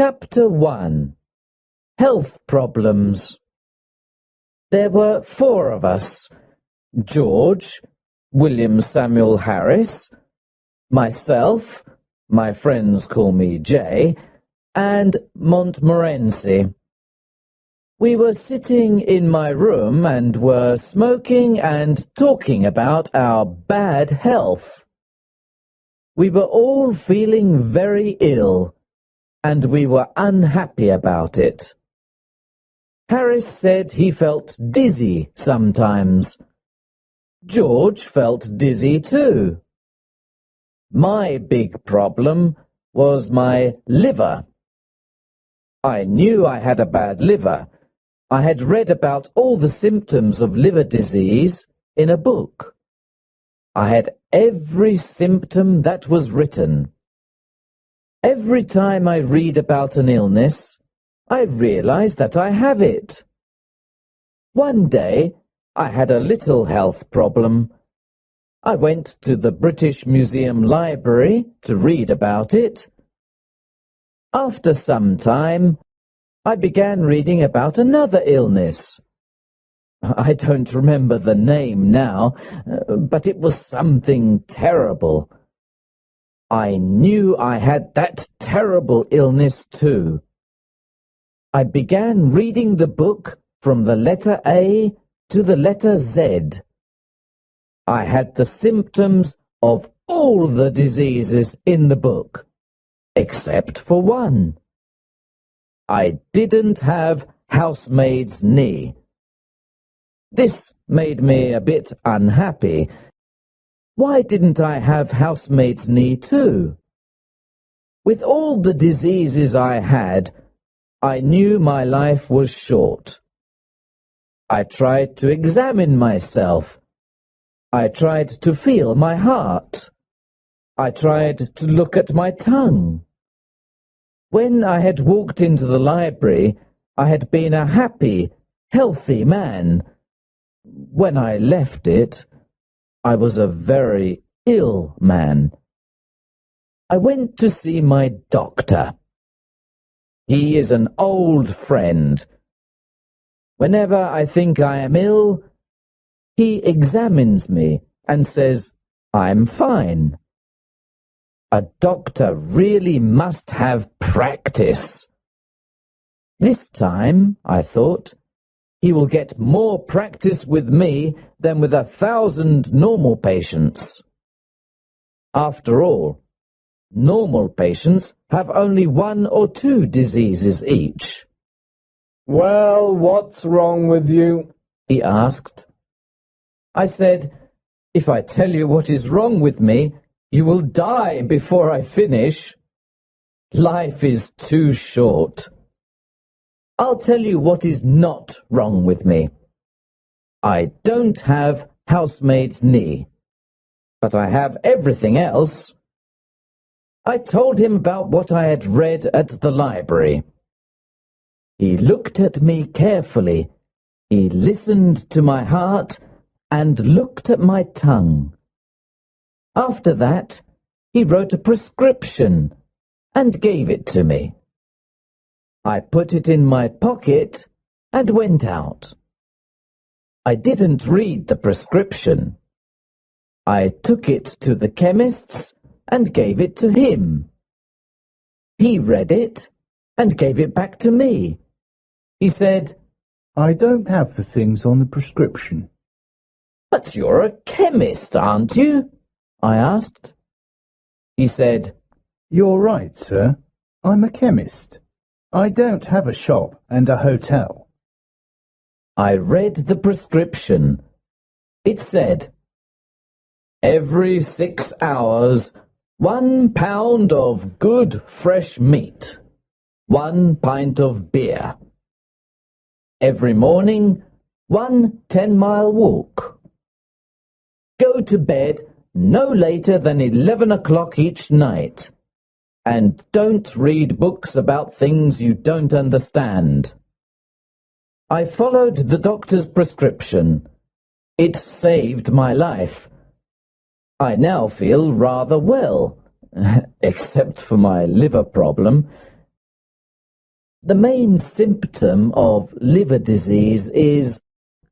Chapter 1. Health Problems. There were 4 of us: George, William Samuel Harris, myself, my friends call me Jay, and Montmorency. We were sitting in my room and were smoking and talking about our bad health. We were all feeling very ill, and we were unhappy about it. Harris said he felt dizzy sometimes. George felt dizzy too. My big problem was my liver. I knew I had a bad liver. I had read about all the symptoms of liver disease in a book. I had every symptom that was written. Every time I read about an illness, I realize that I have it. One day, I had a little health problem. I went to the British Museum Library to read about it. After some time, I began reading about another illness. I don't remember the name now, but it was something terrible. I knew I had that terrible illness too. I began reading the book from the letter A to the letter Z. I had the symptoms of all the diseases in the book, except for one. I didn't have housemaid's knee. This made me a bit unhappy. Why didn't I have housemaid's knee too? With all the diseases I had, I knew my life was short. I tried to examine myself. I tried to feel my heart. I tried to look at my tongue. When I had walked into the library, I had been a happy, healthy man. When I left it, I was a very ill man. I went to see my doctor. He is an old friend. Whenever I think I am ill, he examines me and says, "I'm fine." A doctor really must have practice. This time, I thought, he will get more practice with me than with 1,000 normal patients. After all, normal patients have only 1 or 2 diseases each. "Well, what's wrong with you?" he asked. I said, "If I tell you what is wrong with me, you will die before I finish. Life is too short. I'll tell you what is not wrong with me. I don't have housemaid's knee, but I have everything else." I told him about what I had read at the library. He looked at me carefully. He listened to my heart and looked at my tongue. After that, he wrote a prescription and gave it to me. I put it in my pocket and went out. I didn't read the prescription. I took it to the chemist's and gave it to him. He read it and gave it back to me. He said, "I don't have the things on the prescription." "But you're a chemist, aren't you?" I asked. He said, "You're right, sir. I'm a chemist. I don't have a shop and a hotel." I read the prescription. It said, "Every 6 hours, 1 pound of good fresh meat, 1 pint of beer. Every morning, 1 10-mile walk. Go to bed no later than 11 o'clock each night, and don't read books about things you don't understand." I followed the doctor's prescription. It saved my life. I now feel rather well, except for my liver problem. The main symptom of liver disease is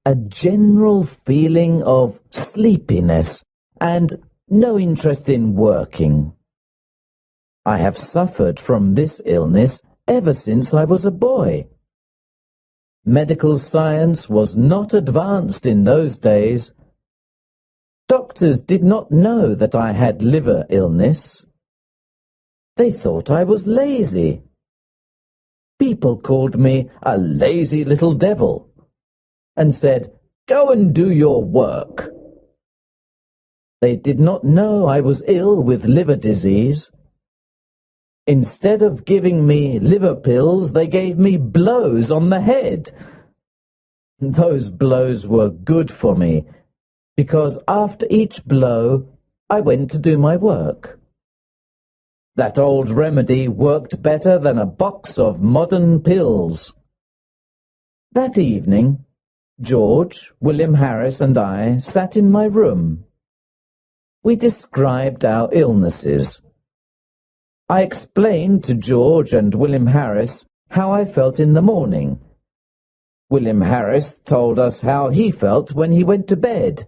a general feeling of sleepiness and no interest in working. I have suffered from this illness ever since I was a boy. Medical science was not advanced in those days. Doctors did not know that I had liver illness. They thought I was lazy. People called me a lazy little devil and said, "Go and do your work." They did not know I was ill with liver disease. Instead of giving me liver pills, they gave me blows on the head. Those blows were good for me, because after each blow, I went to do my work. That old remedy worked better than a box of modern pills. That evening, George, William Harris, and I sat in my room. We described our illnesses. I explained to George and William Harris how I felt in the morning. William Harris told us how he felt when he went to bed.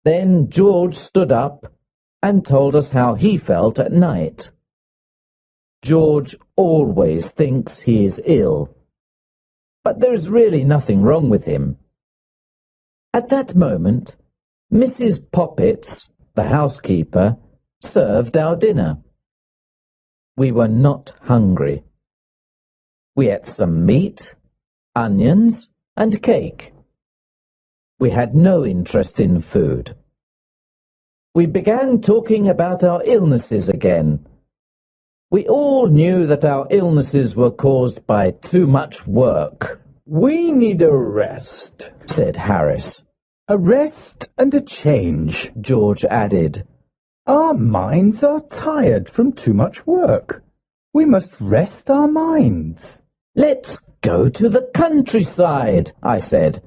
Then George stood up and told us how he felt at night. George always thinks he is ill, but there is really nothing wrong with him. At that moment, Mrs. Poppets, the housekeeper, served our dinner. We were not hungry. We ate some meat, onions, and cake. We had no interest in food. We began talking about our illnesses again. We all knew that our illnesses were caused by too much work. "We need a rest," said Harris. A rest and a change, George added. Our minds are tired from too much work. We must rest our minds. "Let's go to the countryside," I said.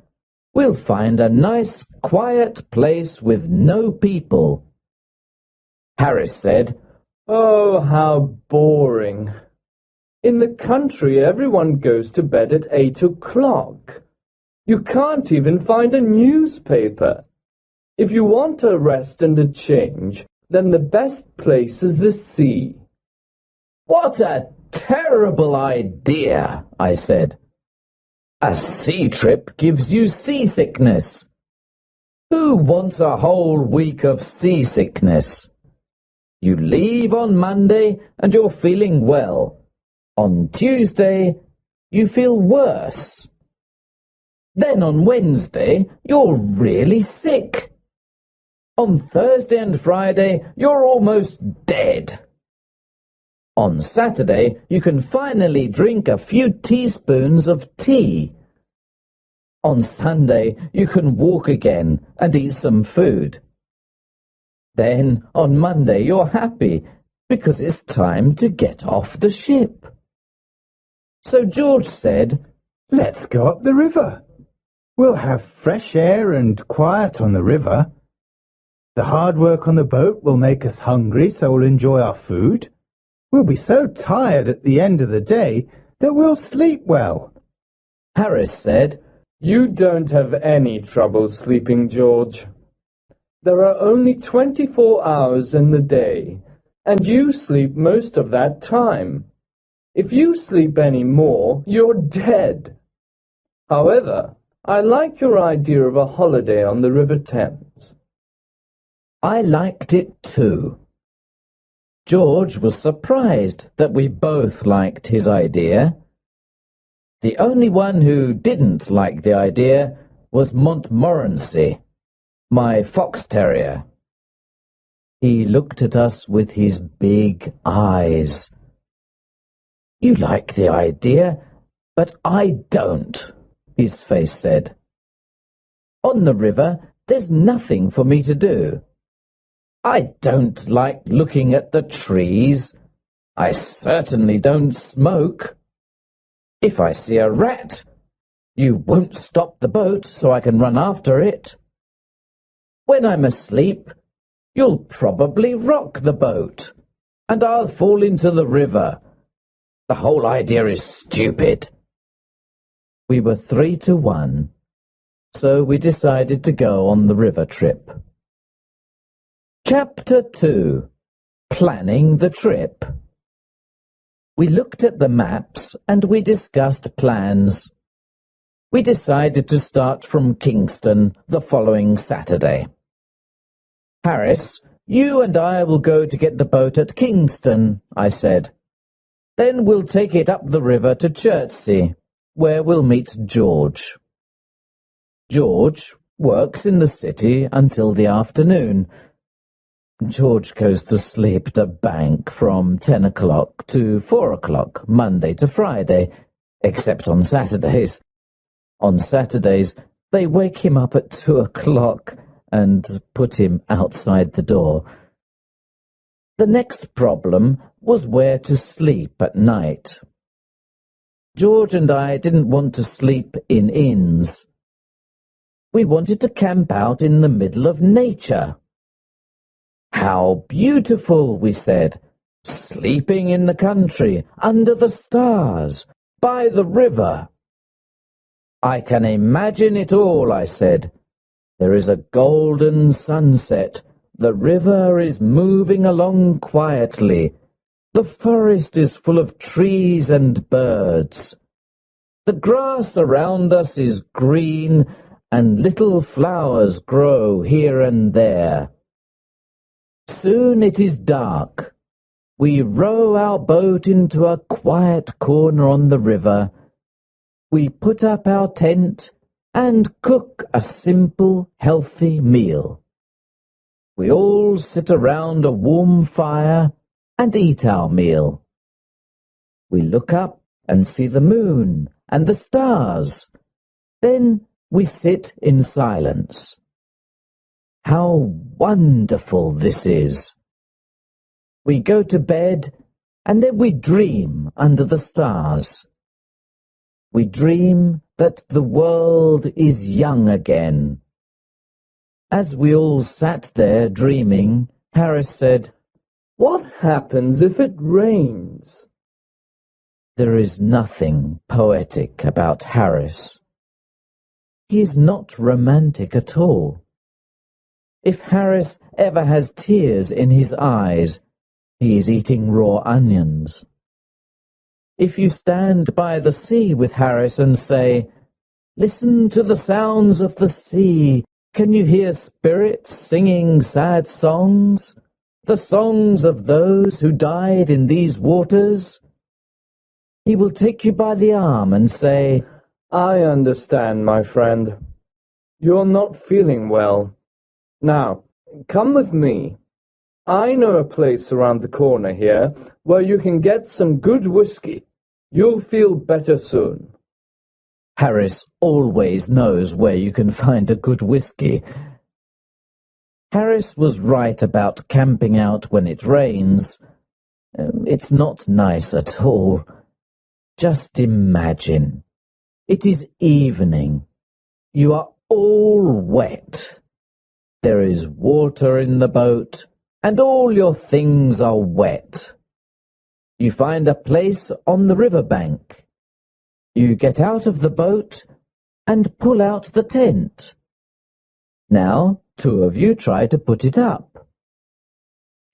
"We'll find a nice, quiet place with no people." Harris said, "Oh, how boring. In the country, everyone goes to bed at 8 o'clock. You can't even find a newspaper. If you want a rest and a change, then the best place is the sea." "What a terrible idea," I said. "A sea trip gives you seasickness. Who wants a whole week of seasickness? You leave on Monday and you're feeling well. On Tuesday, you feel worse. Then on Wednesday, you're really sick. On Thursday and Friday, you're almost dead. On Saturday, you can finally drink a few teaspoons of tea. On Sunday, you can walk again and eat some food. Then, on Monday, you're happy because it's time to get off the ship." So George said, Let's go up the river. We'll have fresh air and quiet on the river. The hard work on the boat will make us hungry, so we'll enjoy our food. We'll be so tired at the end of the day that we'll sleep well. Harris said, "You don't have any trouble sleeping, George. There are only 24 hours in the day, and you sleep most of that time. If you sleep any more, you're dead. However, I like your idea of a holiday on the River Thames." I liked it too. George was surprised that we both liked his idea. The only one who didn't like the idea was Montmorency, my fox terrier. He looked at us with his big eyes. "You like the idea, but I don't," his face said. "On the river, there's nothing for me to do. I don't like looking at the trees. I certainly don't smoke. If I see a rat, you won't stop the boat so I can run after it. When I'm asleep, you'll probably rock the boat, and I'll fall into the river. The whole idea is stupid. We were 3-1, so we decided to go on the river trip. Chapter 2. Planning the trip. We looked at the maps and we discussed plans. We decided to start from Kingston the following Saturday. Harris, you and I will go to get the boat at Kingston, I said. Then we'll take it up the river to Chertsey, where we'll meet George. George works in the city until the afternoon. George goes to sleep at a bank from 10 o'clock to 4 o'clock, Monday to Friday, except on Saturdays. On Saturdays, they wake him up at 2 o'clock and put him outside the door. The next problem was where to sleep at night. George and I didn't want to sleep in inns. We wanted to camp out in the middle of nature. How beautiful, we said, sleeping in the country, under the stars, by the river. I can imagine it all, I said. There is a golden sunset. The river is moving along quietly. The forest is full of trees and birds. The grass around us is green, and little flowers grow here and there. Soon it is dark. We row our boat into a quiet corner on the river. We put up our tent and cook a simple, healthy meal. We all sit around a warm fire and eat our meal. We look up and see the moon and the stars. Then we sit in silence. How wonderful this is! We go to bed, and then we dream under the stars. We dream that the world is young again. As we all sat there dreaming, Harris said, "What happens if it rains?" There is nothing poetic about Harris. He is not romantic at all. If Harris ever has tears in his eyes, he is eating raw onions. If you stand by the sea with Harris and say, "Listen to the sounds of the sea. Can you hear spirits singing sad songs? The songs of those who died in these waters?" He will take you by the arm and say, "I understand, my friend. You're not feeling well. Now, come with me. I know a place around the corner here where you can get some good whiskey. You'll feel better soon." Harris always knows where you can find a good whiskey. Harris was right about camping out when it rains. It's not nice at all. Just imagine. It is evening. You are all wet. There is water in the boat, and all your things are wet. You find a place on the riverbank. You get out of the boat and pull out the tent. Now, 2 of you try to put it up.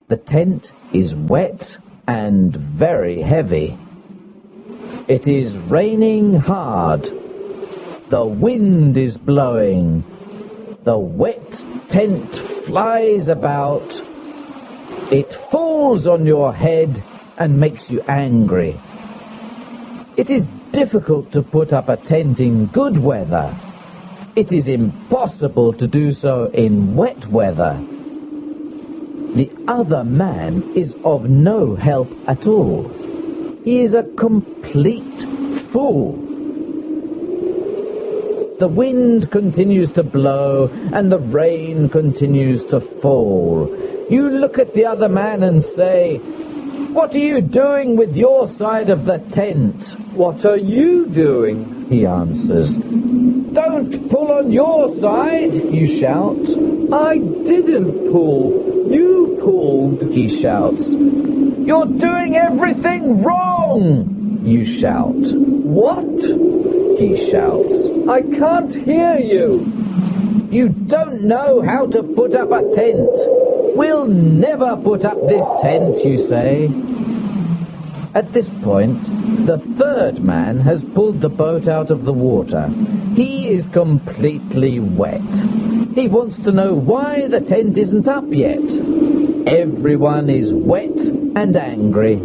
The tent is wet and very heavy. It is raining hard. The wind is blowing. The wet tent flies about. It falls on your head and makes you angry. It is difficult to put up a tent in good weather. It is impossible to do so in wet weather. The other man is of no help at all. He is a complete fool. The wind continues to blow, and the rain continues to fall. You look at the other man and say, "What are you doing with your side of the tent?" "What are you doing?" he answers. "Don't pull on your side," you shout. "I didn't pull. You pulled," he shouts. "You're doing everything wrong." you shout. What? He shouts. I can't hear you. You don't know how to put up a tent. We'll never put up this tent, you say. At this point, the third man has pulled the boat out of the water. He is completely wet. He wants to know why the tent isn't up yet. Everyone is wet and angry.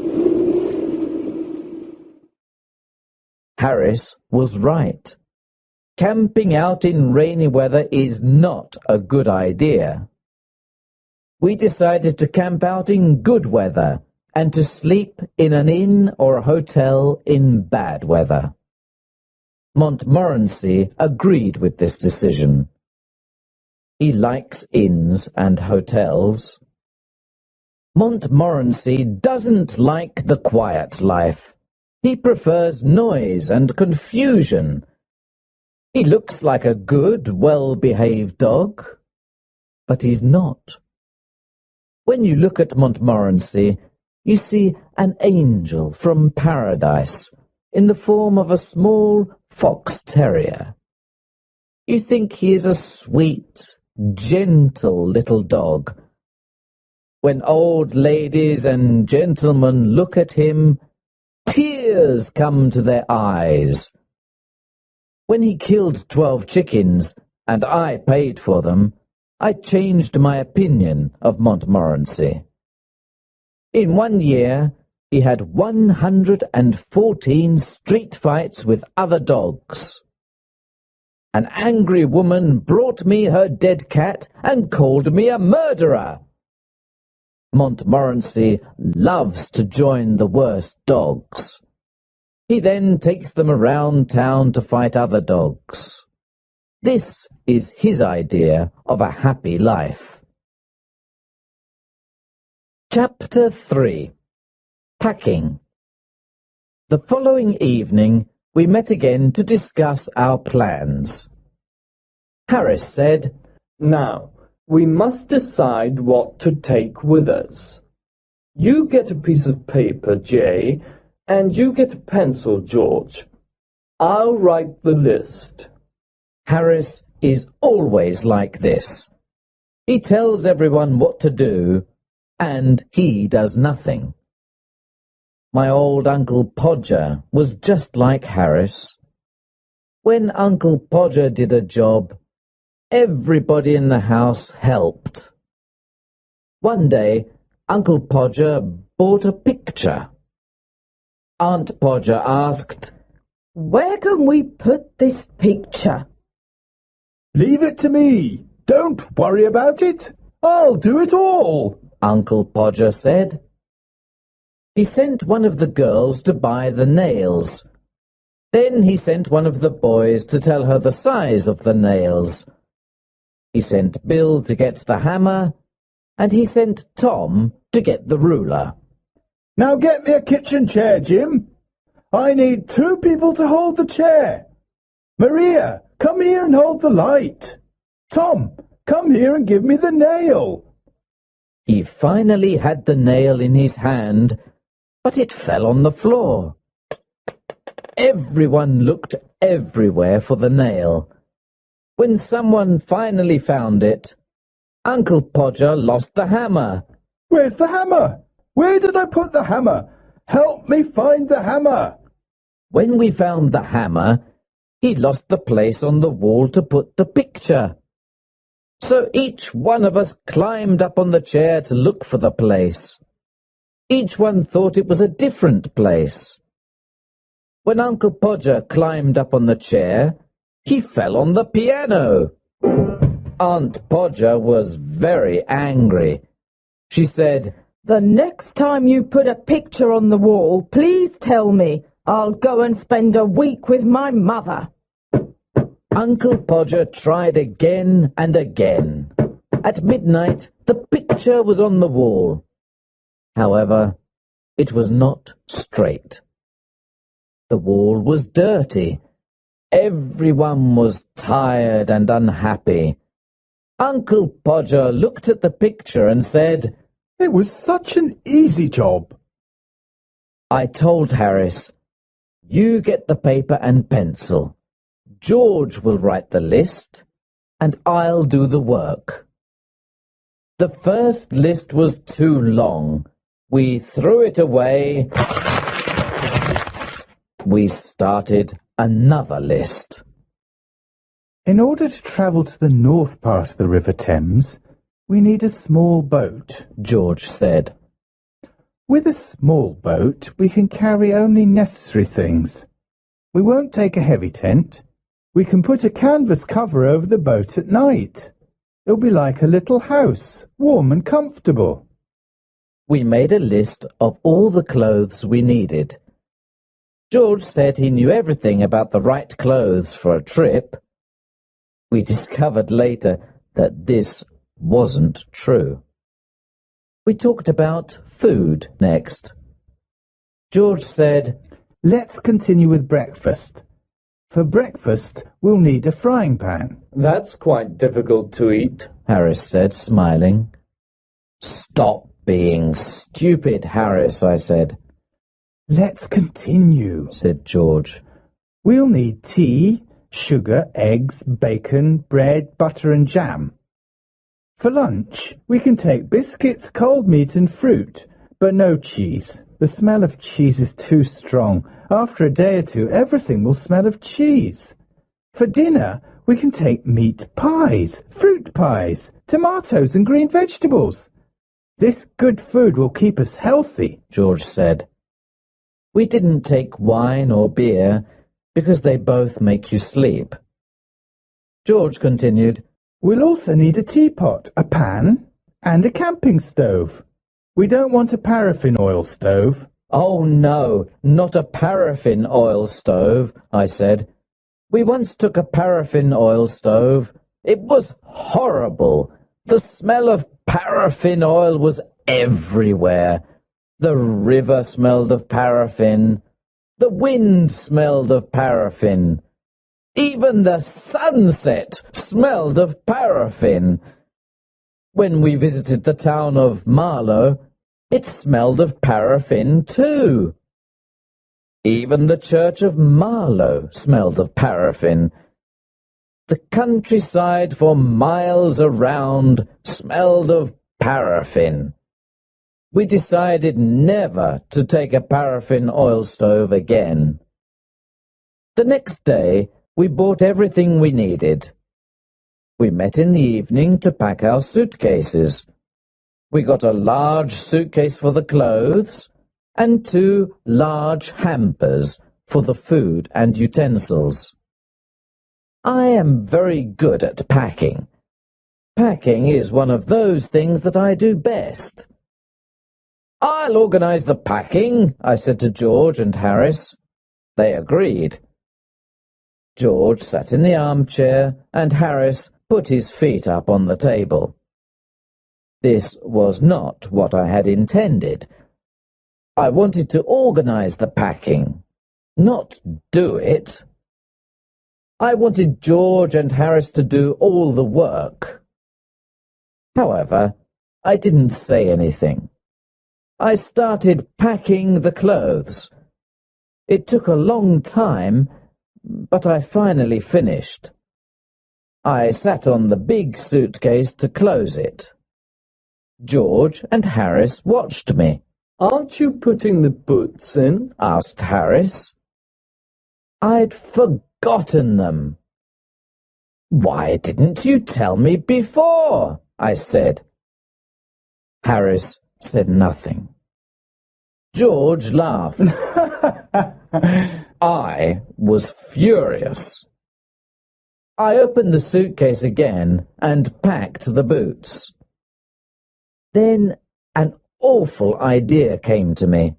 Harris was right. Camping out in rainy weather is not a good idea. We decided to camp out in good weather and to sleep in an inn or a hotel in bad weather. Montmorency agreed with this decision. He likes inns and hotels. Montmorency doesn't like the quiet life. He prefers noise and confusion. He looks like a good, well-behaved dog, but he's not. When you look at Montmorency, you see an angel from paradise in the form of a small fox terrier. You think he is a sweet, gentle little dog. When old ladies and gentlemen look at him, tears come to their eyes. When he killed 12 chickens, and I paid for them, I changed my opinion of Montmorency. In 1 year, he had 114 street fights with other dogs. An angry woman brought me her dead cat and called me a murderer. Montmorency loves to join the worst dogs. He then takes them around town to fight other dogs. This is his idea of a happy life. Chapter 3. Packing. The following evening, we met again to discuss our plans. Harris said, Now, we must decide what to take with us. You get a piece of paper, Jay, and you get a pencil, George. I'll write the list. Harris is always like this. He tells everyone what to do, and he does nothing. My old Uncle Podger was just like Harris. When Uncle Podger did a job, everybody in the house helped. One day, Uncle Podger bought a picture. Aunt Podger asked, "Where can we put this picture?" Leave it to me. Don't worry about it. I'll do it all, Uncle Podger said. He sent one of the girls to buy the nails. Then he sent one of the boys to tell her the size of the nails. He sent Bill to get the hammer, and he sent Tom to get the ruler. Now get me a kitchen chair, Jim. I need 2 people to hold the chair. Maria, come here and hold the light. Tom, come here and give me the nail. He finally had the nail in his hand, but it fell on the floor. Everyone looked everywhere for the nail. When someone finally found it, Uncle Podger lost the hammer. Where's the hammer? Where did I put the hammer? Help me find the hammer. When we found the hammer, he lost the place on the wall to put the picture. So each one of us climbed up on the chair to look for the place. Each one thought it was a different place. When Uncle Podger climbed up on the chair, he fell on the piano. Aunt Podger was very angry. She said, "The next time you put a picture on the wall, please tell me. I'll go and spend a week with my mother." Uncle Podger tried again and again. At midnight, the picture was on the wall. However, it was not straight. The wall was dirty. Everyone was tired and unhappy. Uncle Podger looked at the picture and said, It was such an easy job. I told Harris, You get the paper and pencil. George will write the list, and I'll do the work. The first list was too long. We threw it away. We started another list. In order to travel to the north part of the River Thames, we need a small boat, George said. With a small boat, we can carry only necessary things. We won't take a heavy tent. We can put a canvas cover over the boat at night. It'll be like a little house, warm and comfortable. We made a list of all the clothes we needed. George said he knew everything about the right clothes for a trip. We discovered later that this wasn't true. We talked about food next. George said, Let's continue with breakfast. For breakfast, we'll need a frying pan. That's quite difficult to eat, Harris said, smiling. Stop being stupid, Harris, I said. Let's continue, said George. We'll need tea, sugar, eggs, bacon, bread, butter and jam. For lunch, we can take biscuits, cold meat and fruit, but no cheese. The smell of cheese is too strong. After a day or two, everything will smell of cheese. For dinner, we can take meat pies, fruit pies, tomatoes and green vegetables. This good food will keep us healthy, George said. We didn't take wine or beer because they both make you sleep. George continued, We'll also need a teapot, a pan, and a camping stove. We don't want a paraffin oil stove. Oh no, not a paraffin oil stove, I said. We once took a paraffin oil stove. It was horrible. The smell of paraffin oil was everywhere. The river smelled of paraffin. The wind smelled of paraffin. Even the sunset smelled of paraffin. When we visited the town of Marlow, it smelled of paraffin too. Even the church of Marlow smelled of paraffin. The countryside for miles around smelled of paraffin. We decided never to take a paraffin oil stove again. The next day, we bought everything we needed. We met in the evening to pack our suitcases. We got a large suitcase for the clothes and 2 large hampers for the food and utensils. I am very good at packing. Packing is one of those things that I do best. I'll organize the packing, I said to George and Harris. They agreed. George sat in the armchair, and Harris put his feet up on the table. This was not what I had intended. I wanted to organize the packing, not do it. I wanted George and Harris to do all the work. However, I didn't say anything. I started packing the clothes. It took a long time, but I finally finished. I sat on the big suitcase to close it. George and Harris watched me. Aren't you putting the boots in? Asked Harris. I'd forgotten them. Why didn't you tell me before? I said. Harris said nothing. George laughed. I was furious. I opened the suitcase again and packed the boots. Then an awful idea came to me.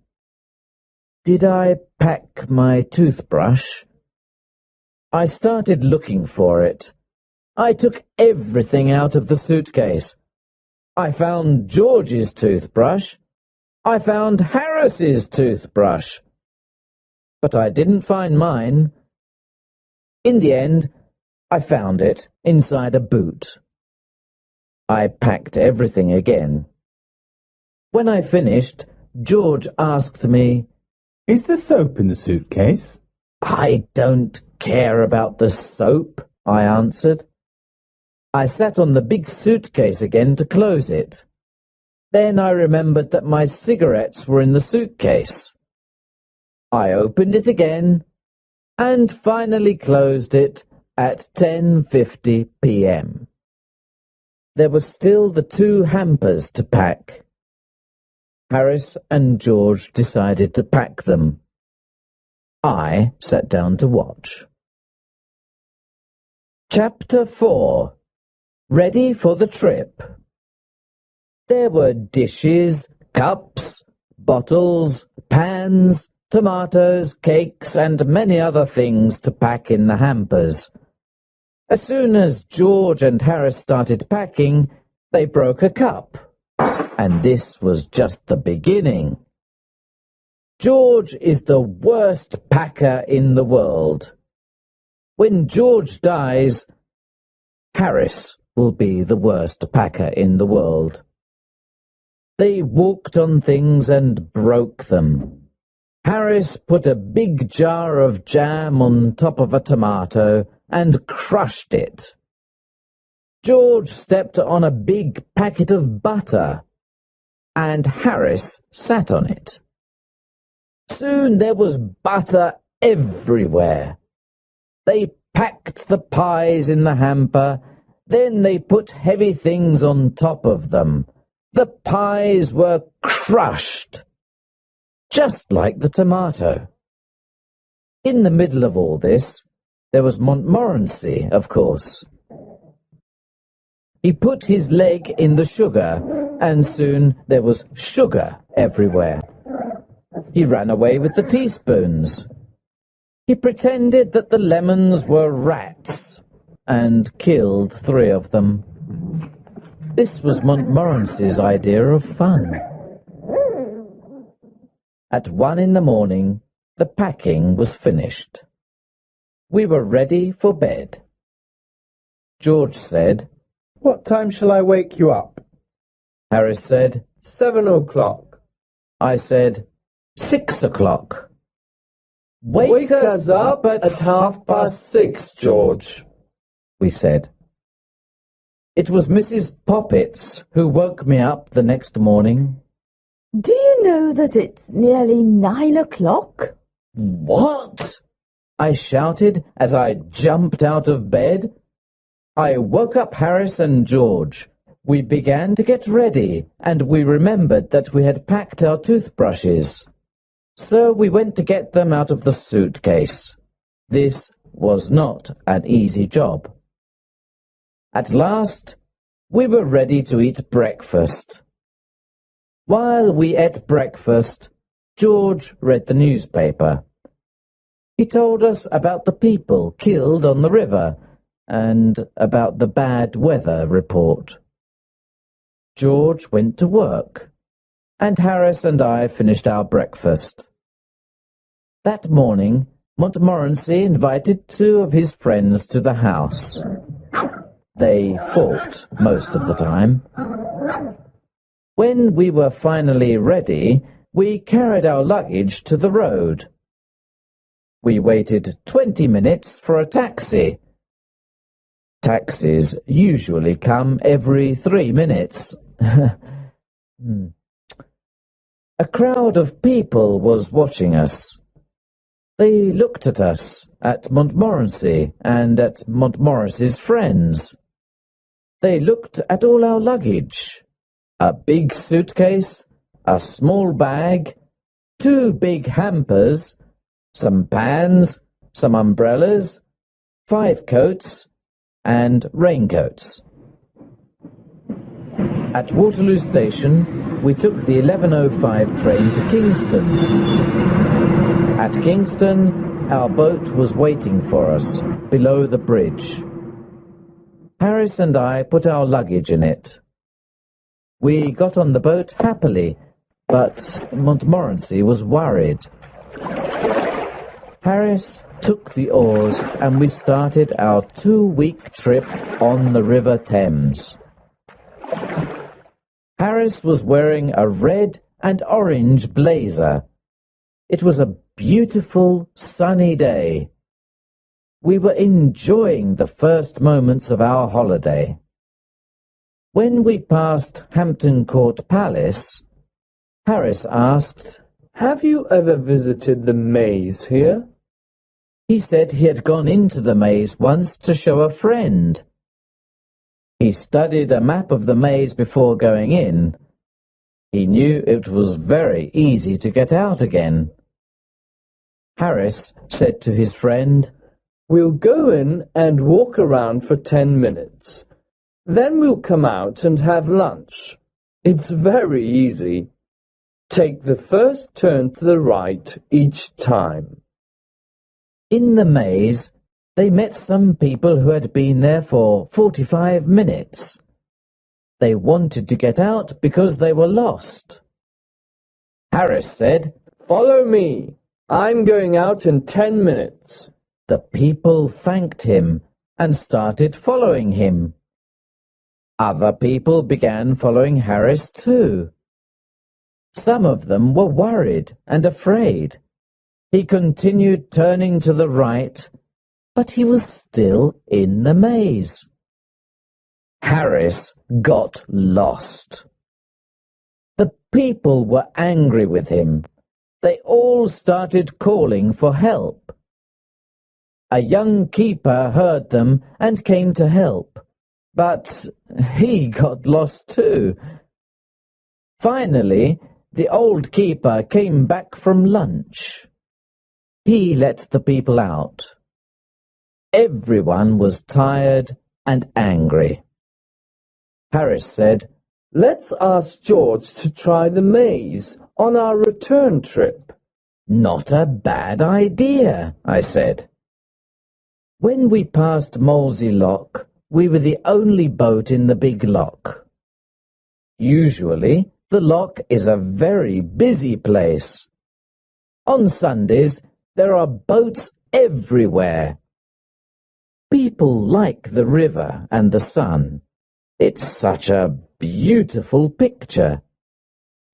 Did I pack my toothbrush? I started looking for it. I took everything out of the suitcase. I found George's toothbrush. I found Harris's toothbrush. But I didn't find mine. In the end, I found it inside a boot. I packed everything again. When I finished, George asked me, Is the soap in the suitcase? I don't care about the soap, I answered. I sat on the big suitcase again to close it. Then I remembered that my cigarettes were in the suitcase. I opened it again and finally closed it at 10:50 p.m. There were still the 2 hampers to pack. Harris and George decided to pack them. I sat down to watch. Chapter 4. Ready for the trip. There were dishes, cups, bottles, pans, tomatoes, cakes, and many other things to pack in the hampers. As soon as George and Harris started packing, they broke a cup. And this was just the beginning. George is the worst packer in the world. When George dies, Harris will be the worst packer in the world. They walked on things and broke them. Harris put a big jar of jam on top of a tomato and crushed it. George stepped on a big packet of butter, and Harris sat on it. Soon there was butter everywhere. They packed the pies in the hamper, then they put heavy things on top of them. The pies were crushed, just like the tomato. In the middle of all this, there was Montmorency, of course. He put his leg in the sugar, and soon there was sugar everywhere. He ran away with the teaspoons. He pretended that the lemons were rats, and killed 3 of them. This was Montmorency's idea of fun. At 1 in the morning, the packing was finished. We were ready for bed. George said, What time shall I wake you up? Harris said, 7 o'clock. I said, 6 o'clock. Wake us up at 6:30, George, we said. It was Mrs. Poppets who woke me up the next morning. Do you know that it's nearly 9 o'clock? What? I shouted as I jumped out of bed. I woke up Harris and George. We began to get ready, and we remembered that we had packed our toothbrushes. So we went to get them out of the suitcase. This was not an easy job. At last, we were ready to eat breakfast. While we ate breakfast, George read the newspaper. He told us about the people killed on the river and about the bad weather report. George went to work, and Harris and I finished our breakfast. That morning, Montmorency invited 2 of his friends to the house. They fought most of the time. When we were finally ready, we carried our luggage to the road. We waited 20 minutes for a taxi. Taxis usually come every 3 minutes. A crowd of people was watching us. They looked at us, at Montmorency, and at Montmorency's friends. They looked at all our luggage. A big suitcase, a small bag, 2 big hampers, some pans, some umbrellas, 5 coats, and raincoats. At Waterloo Station, we took the 11:05 train to Kingston. At Kingston, our boat was waiting for us, below the bridge. Harris and I put our luggage in it. We got on the boat happily, but Montmorency was worried. Harris took the oars, and we started our 2-week trip on the River Thames. Harris was wearing a red and orange blazer. It was a beautiful, sunny day. We were enjoying the first moments of our holiday. When we passed Hampton Court Palace, Harris asked, "Have you ever visited the maze here?" He said he had gone into the maze once to show a friend. He studied a map of the maze before going in. He knew it was very easy to get out again. Harris said to his friend, "We'll go in and walk around for 10 minutes. Then we'll come out and have lunch. It's very easy. Take the first turn to the right each time." In the maze, they met some people who had been there for 45 minutes. They wanted to get out because they were lost. Harris said, "Follow me. I'm going out in 10 minutes. The people thanked him and started following him. Other people began following Harris too. Some of them were worried and afraid. He continued turning to the right, but he was still in the maze. Harris got lost. The people were angry with him. They all started calling for help. A young keeper heard them and came to help, but he got lost too. Finally, the old keeper came back from lunch. He let the people out. Everyone was tired and angry. Harris said, "Let's ask George to try the maze on our return trip." "Not a bad idea," I said. When we passed Molesey Lock, we were the only boat in the big lock. Usually, the lock is a very busy place. On Sundays, there are boats everywhere. People like the river and the sun. It's such a beautiful picture.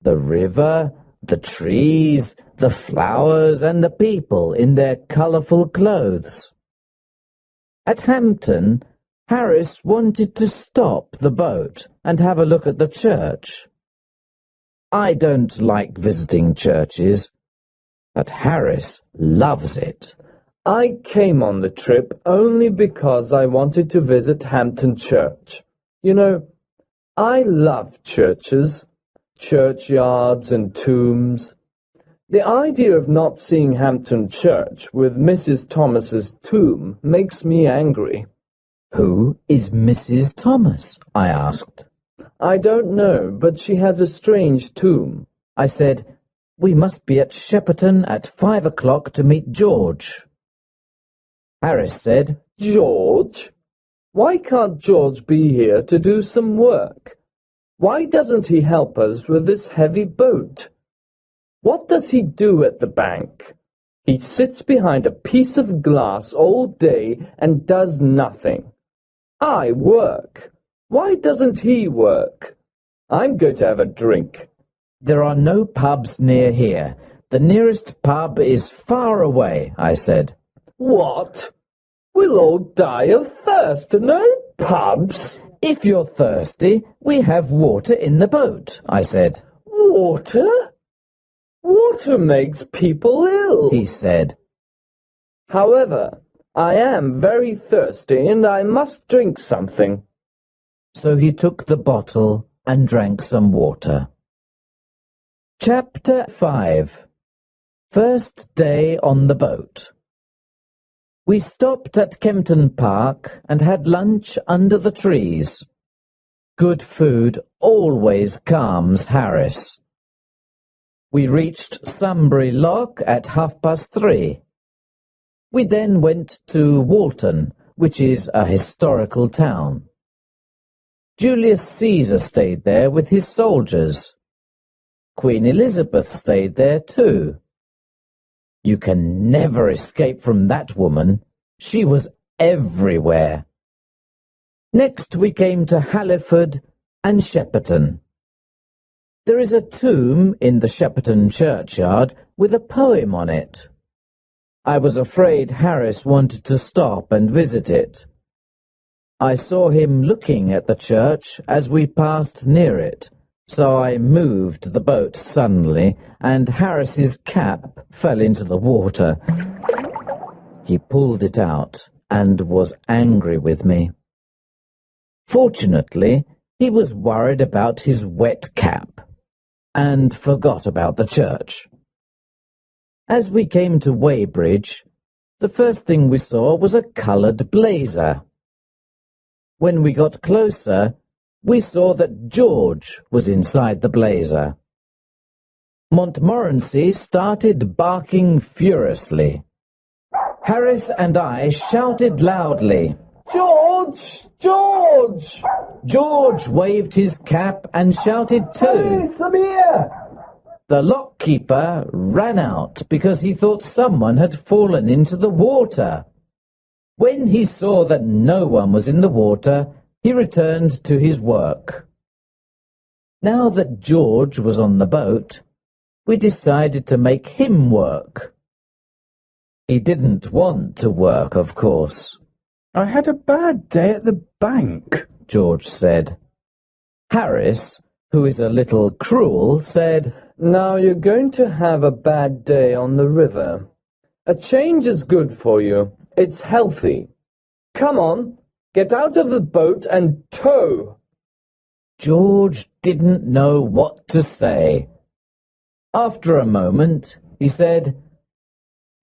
The river, the trees, the flowers, and the people in their colourful clothes. At Hampton, Harris wanted to stop the boat and have a look at the church. I don't like visiting churches, but Harris loves it. I came on the trip only because I wanted to visit Hampton Church. You know, I love churches, churchyards and tombs. The idea of not seeing Hampton Church with Mrs. Thomas's tomb makes me angry. "Who is Mrs. Thomas?" I asked. "I don't know, but she has a strange tomb." I said, "We must be at Shepperton at 5 o'clock to meet George." Harris said, "George? Why can't George be here to do some work? Why doesn't he help us with this heavy boat? What does he do at the bank? He sits behind a piece of glass all day and does nothing. I work. Why doesn't he work? I'm going to have a drink." "There are no pubs near here. The nearest pub is far away," I said. "What? We'll all die of thirst. No pubs?" "If you're thirsty, we have water in the boat," I said. "Water? Water makes people ill," he said. "However, I am very thirsty and I must drink something." So he took the bottle and drank some water. Chapter 5. First day on the boat. We stopped at Kempton Park and had lunch under the trees. Good food always calms Harris. We reached Sunbury Lock at 3:30. We then went to Walton, which is a historical town. Julius Caesar stayed there with his soldiers. Queen Elizabeth stayed there too. You can never escape from that woman. She was everywhere. Next we came to Halliford and Shepperton. There is a tomb in the Shepperton churchyard with a poem on it. I was afraid Harris wanted to stop and visit it. I saw him looking at the church as we passed near it, so I moved the boat suddenly, and Harris's cap fell into the water. He pulled it out and was angry with me. Fortunately, he was worried about his wet cap and forgot about the church. As we came to Weybridge, the first thing we saw was a coloured blazer. When we got closer, we saw that George was inside the blazer. Montmorency started barking furiously. Harris and I shouted loudly, George! George! George waved his cap and shouted too. Hey, Samir! The lockkeeper ran out because he thought someone had fallen into the water. When he saw that no one was in the water, he returned to his work. Now that George was on the boat, we decided to make him work. He didn't want to work, of course. I had a bad day at the bank, George said. Harris, who is a little cruel, said, Now you're going to have a bad day on the river. A change is good for you. It's healthy. Come on, get out of the boat and tow. George didn't know what to say. After a moment, he said,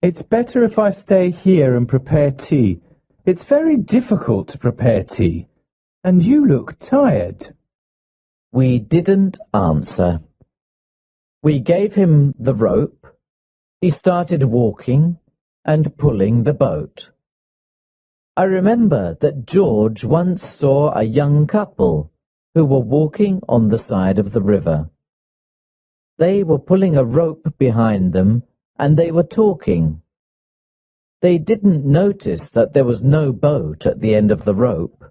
It's better if I stay here and prepare tea. It's very difficult to prepare tea, and you look tired. We didn't answer. We gave him the rope. He started walking and pulling the boat. I remember that George once saw a young couple who were walking on the side of the river. They were pulling a rope behind them, and they were talking. They didn't notice that there was no boat at the end of the rope.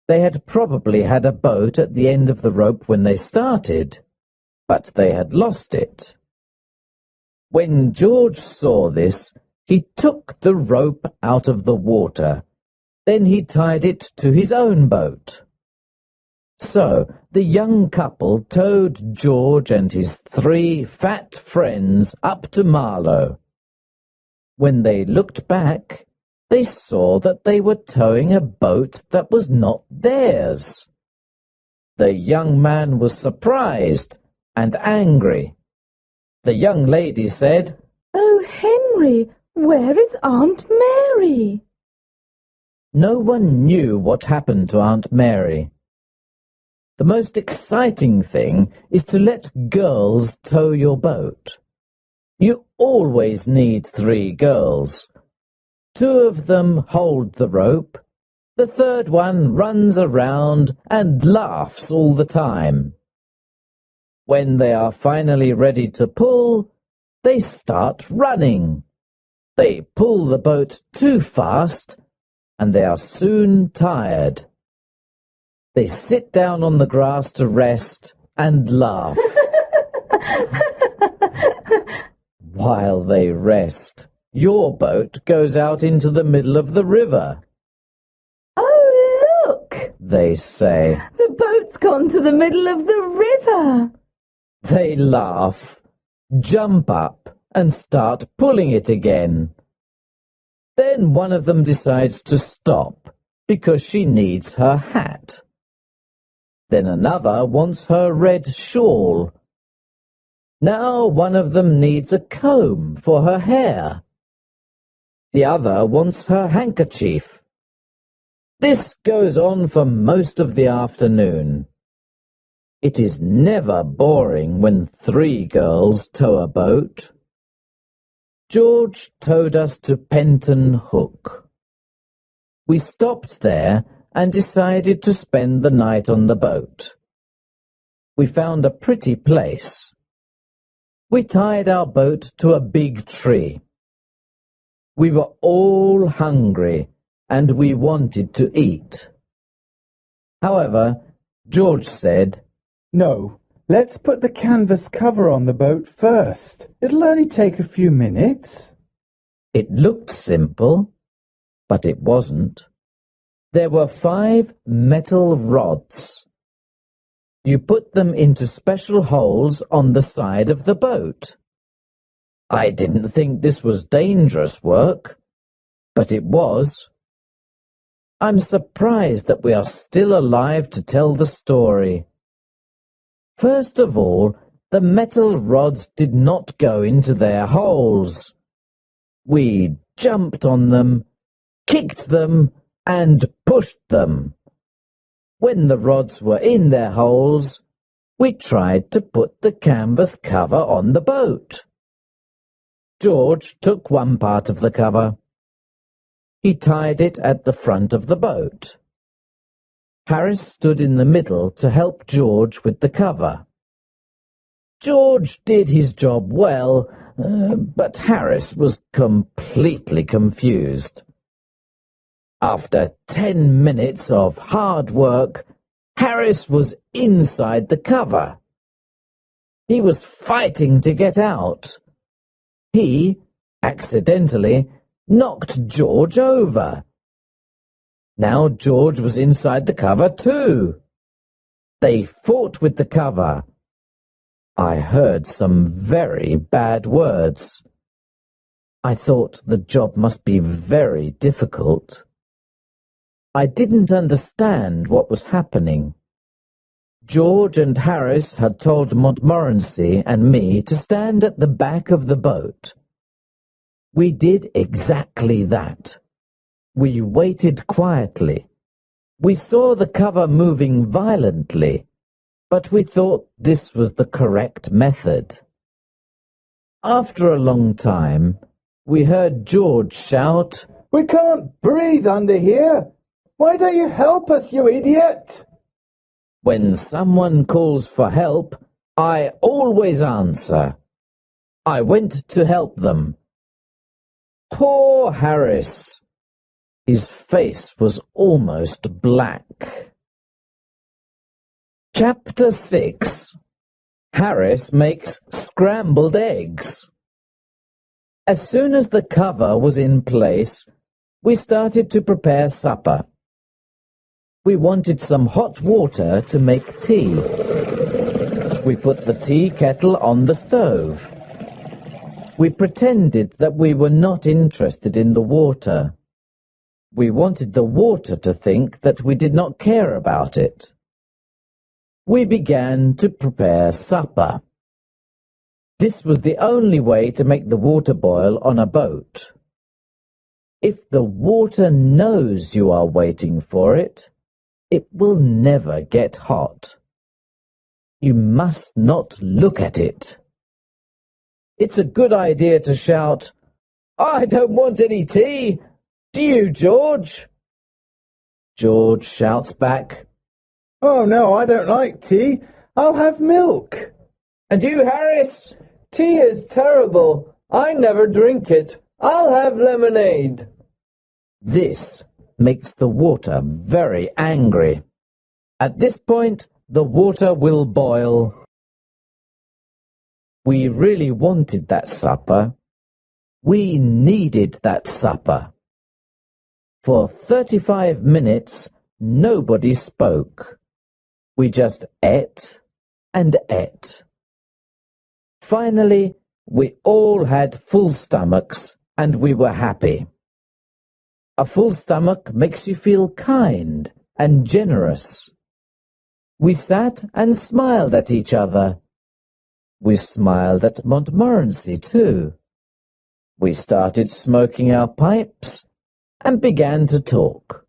They had probably had a boat at the end of the rope when they started, but they had lost it. When George saw this, he took the rope out of the water. Then he tied it to his own boat. So the young couple towed George and his 3 fat friends up to Marlow. When they looked back, they saw that they were towing a boat that was not theirs. The young man was surprised and angry. The young lady said, Oh, Henry, where is Aunt Mary? No one knew what happened to Aunt Mary. The most exciting thing is to let girls tow your boat. You always need 3 girls. 2 of them hold the rope. The 3rd one runs around and laughs all the time. When they are finally ready to pull, they start running. They pull the boat too fast, and they are soon tired. They sit down on the grass to rest and laugh. While they rest, your boat goes out into the middle of the river. Oh, look! They say. The boat's gone to the middle of the river. They laugh, jump up, and start pulling it again. Then one of them decides to stop because she needs her hat. Then another wants her red shawl. Now one of them needs a comb for her hair. The other wants her handkerchief. This goes on for most of the afternoon. It is never boring when 3 girls tow a boat. George towed us to Penton Hook. We stopped there and decided to spend the night on the boat. We found a pretty place. We tied our boat to a big tree. We were all hungry and we wanted to eat. However, George said, No, Let's put the canvas cover on the boat first. It'll only take a few minutes. It looked simple, but it wasn't. There were 5 metal rods. You put them into special holes on the side of the boat. I didn't think this was dangerous work, but it was. I'm surprised that we are still alive to tell the story. First of all, the metal rods did not go into their holes. We jumped on them, kicked them, and pushed them. When the rods were in their holes, we tried to put the canvas cover on the boat. George took one part of the cover. He tied it at the front of the boat. Harris stood in the middle to help George with the cover. George did his job well, but Harris was completely confused. After 10 minutes of hard work, Harris was inside the cover. He was fighting to get out. He, accidentally, knocked George over. Now George was inside the cover too. They fought with the cover. I heard some very bad words. I thought the job must be very difficult. I didn't understand what was happening. George and Harris had told Montmorency and me to stand at the back of the boat. We did exactly that. We waited quietly. We saw the cover moving violently, but we thought this was the correct method. After a long time, we heard George shout, We can't breathe under here. Why don't you help us, you idiot? When someone calls for help, I always answer. I went to help them. Poor Harris. His face was almost black. Chapter 6. Harris makes scrambled eggs. As soon as the cover was in place, we started to prepare supper. We wanted some hot water to make tea. We put the tea kettle on the stove. We pretended that we were not interested in the water. We wanted the water to think that we did not care about it. We began to prepare supper. This was the only way to make the water boil on a boat. If the water knows you are waiting for it, it will never get hot. You must not look at it. It's a good idea to shout, I don't want any tea. Do you, George? George shouts back, Oh no, I don't like tea. I'll have milk. And you, Harris? Tea is terrible. I never drink it. I'll have lemonade. This makes the water very angry. At this point, the water will boil. We really wanted that supper. We needed that supper. For 35 minutes, nobody spoke. We just ate and ate. Finally, we all had full stomachs and we were happy. A full stomach makes you feel kind and generous. We sat and smiled at each other. We smiled at Montmorency too. We started smoking our pipes and began to talk.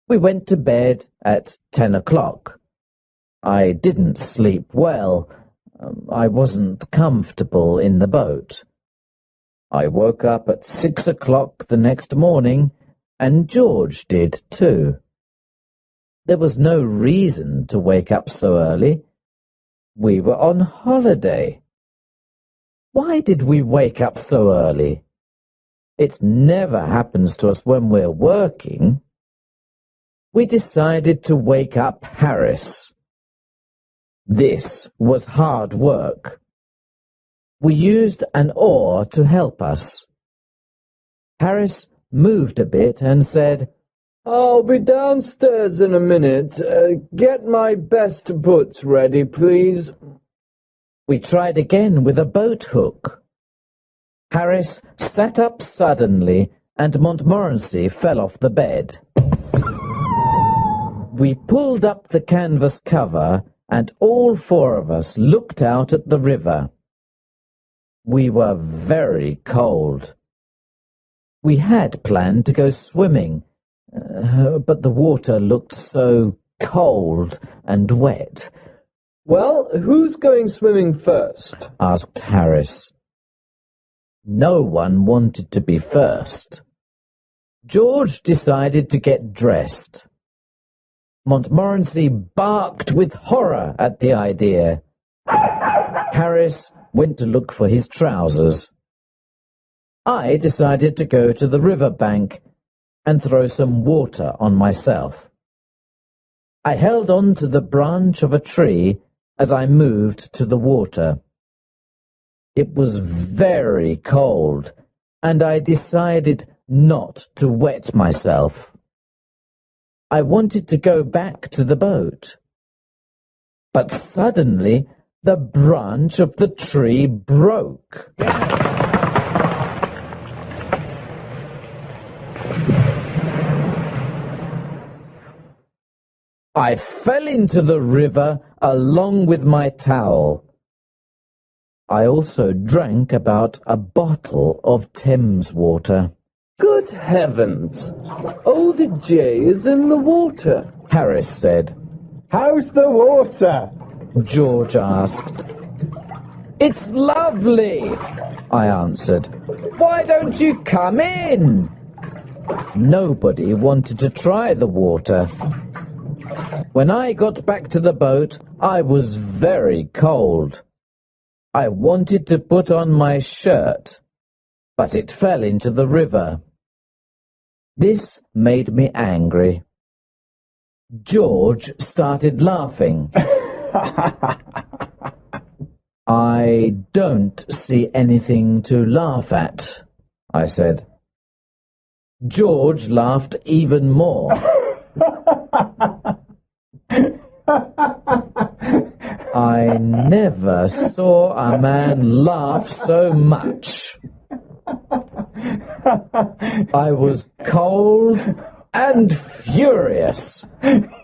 We went to bed at 10 o'clock. I didn't sleep well. I wasn't comfortable in the boat. I woke up at 6 o'clock the next morning, and George did too. There was no reason to wake up so early. We were on holiday. Why did we wake up so early? It never happens to us when we're working. We decided to wake up Harris. This was hard work. We used an oar to help us. Harris moved a bit and said, "I'll be downstairs in a minute. Get my best boots ready, please." We tried again with a boat hook. Harris sat up suddenly and Montmorency fell off the bed. We pulled up the canvas cover and all four of us looked out at the river. We were very cold. We had planned to go swimming, but the water looked so cold and wet. "Well, who's going swimming first?" asked Harris. No one wanted to be first. George decided to get dressed. Montmorency barked with horror at the idea. Harris went to look for his trousers. I decided to go to the river bank and throw some water on myself. I held on to the branch of a tree as I moved to the water. It was very cold, and I decided not to wet myself. I wanted to go back to the boat. But suddenly, the branch of the tree broke. I fell into the river along with my towel. I also drank about a bottle of Thames water. "Good heavens! Old J is in the water," Harris said. How's the water? George asked. "It's lovely," I answered. "Why don't you come in?" Nobody wanted to try the water. When I got back to the boat, I was very cold. I wanted to put on my shirt, but it fell into the river. This made me angry. George started laughing. "I don't see anything to laugh at," I said. George laughed even more. I never saw a man laugh so much. I was cold and furious.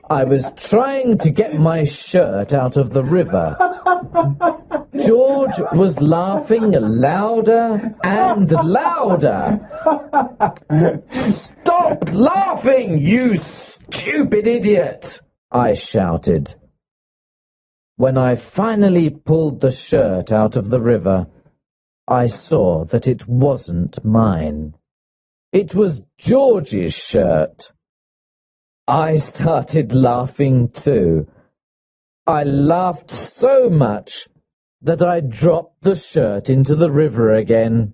I was trying to get my shirt out of the river. George was laughing louder and louder. "Stop laughing, you stupid idiot!" I shouted. When I finally pulled the shirt out of the river, I saw that it wasn't mine. It was George's shirt. I started laughing too. I laughed so much that I dropped the shirt into the river again.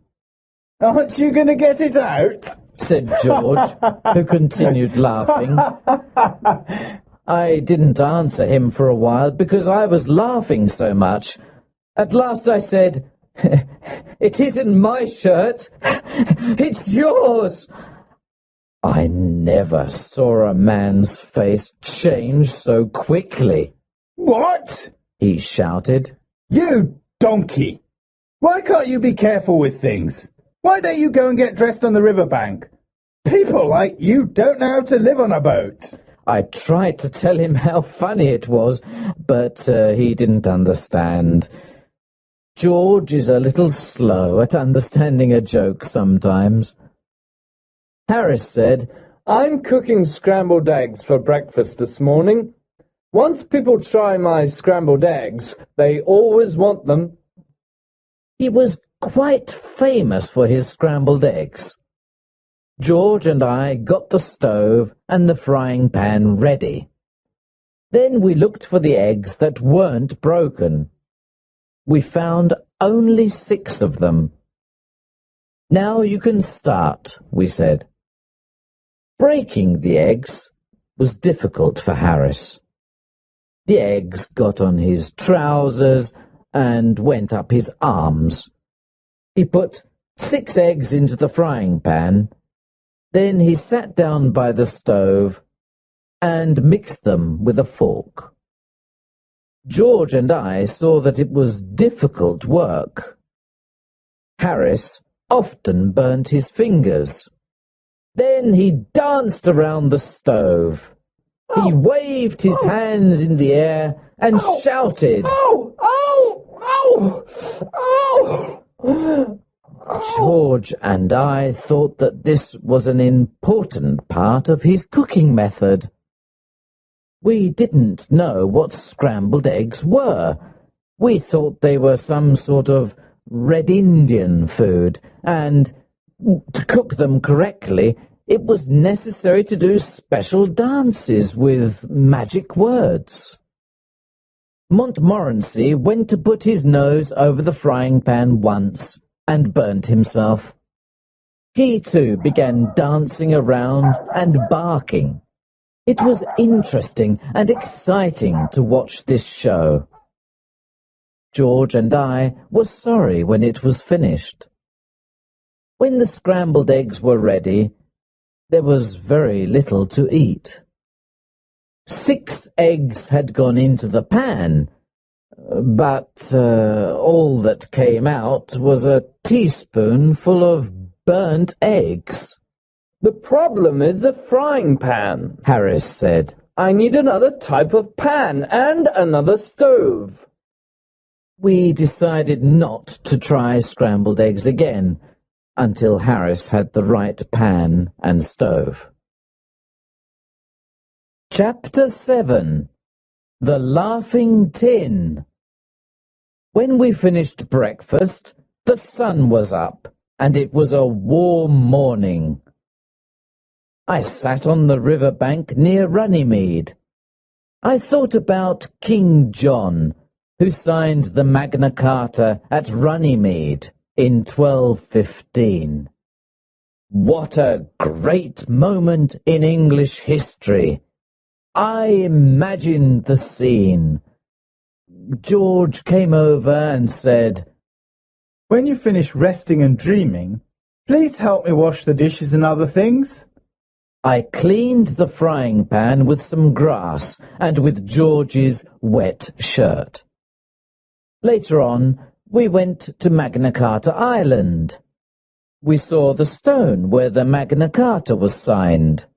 Aren't you going to get it out? Said George, who continued laughing. I didn't answer him for a while because I was laughing so much. At last I said, "It isn't my shirt. It's yours." I never saw a man's face change so quickly. "What?" he shouted. "You donkey! Why can't you be careful with things? Why don't you go and get dressed on the riverbank? People like you don't know how to live on a boat." I tried to tell him how funny it was, but he didn't understand. George is a little slow at understanding a joke sometimes. Harris said, "I'm cooking scrambled eggs for breakfast this morning. Once people try my scrambled eggs, they always want them." He was quite famous for his scrambled eggs. George and I got the stove and the frying pan ready. Then we looked for the eggs that weren't broken. We found only 6 of them. "Now you can start," we said. Breaking the eggs was difficult for Harris. The eggs got on his trousers and went up his arms. He put 6 eggs into the frying pan. Then he sat down by the stove and mixed them with a fork. George and I saw that it was difficult work. Harris often burnt his fingers. Then he danced around the stove. He waved his hands in the air and shouted. George and I thought that this was an important part of his cooking method. We didn't know what scrambled eggs were. We thought they were some sort of Red Indian food, and to cook them correctly, it was necessary to do special dances with magic words. Montmorency went to put his nose over the frying pan once and burnt himself. He too began dancing around and barking. It was interesting and exciting to watch this show. George and I were sorry when it was finished. When the scrambled eggs were ready, there was very little to eat. 6 eggs had gone into the pan, but all that came out was a teaspoonful of burnt eggs. The problem is the frying pan, Harris said. I need another type of pan and another stove. We decided not to try scrambled eggs again until Harris had the right pan and stove. Chapter 7. The Laughing Tin. When we finished breakfast, the sun was up, and it was a warm morning. I sat on the river bank near Runnymede. I thought about King John, who signed the Magna Carta at Runnymede in 1215. What a great moment in English history! I imagined the scene. George came over and said, When you finish resting and dreaming, please help me wash the dishes and other things. I cleaned the frying pan with some grass and with George's wet shirt. Later on, we went to Magna Carta Island. We saw the stone where the Magna Carta was signed.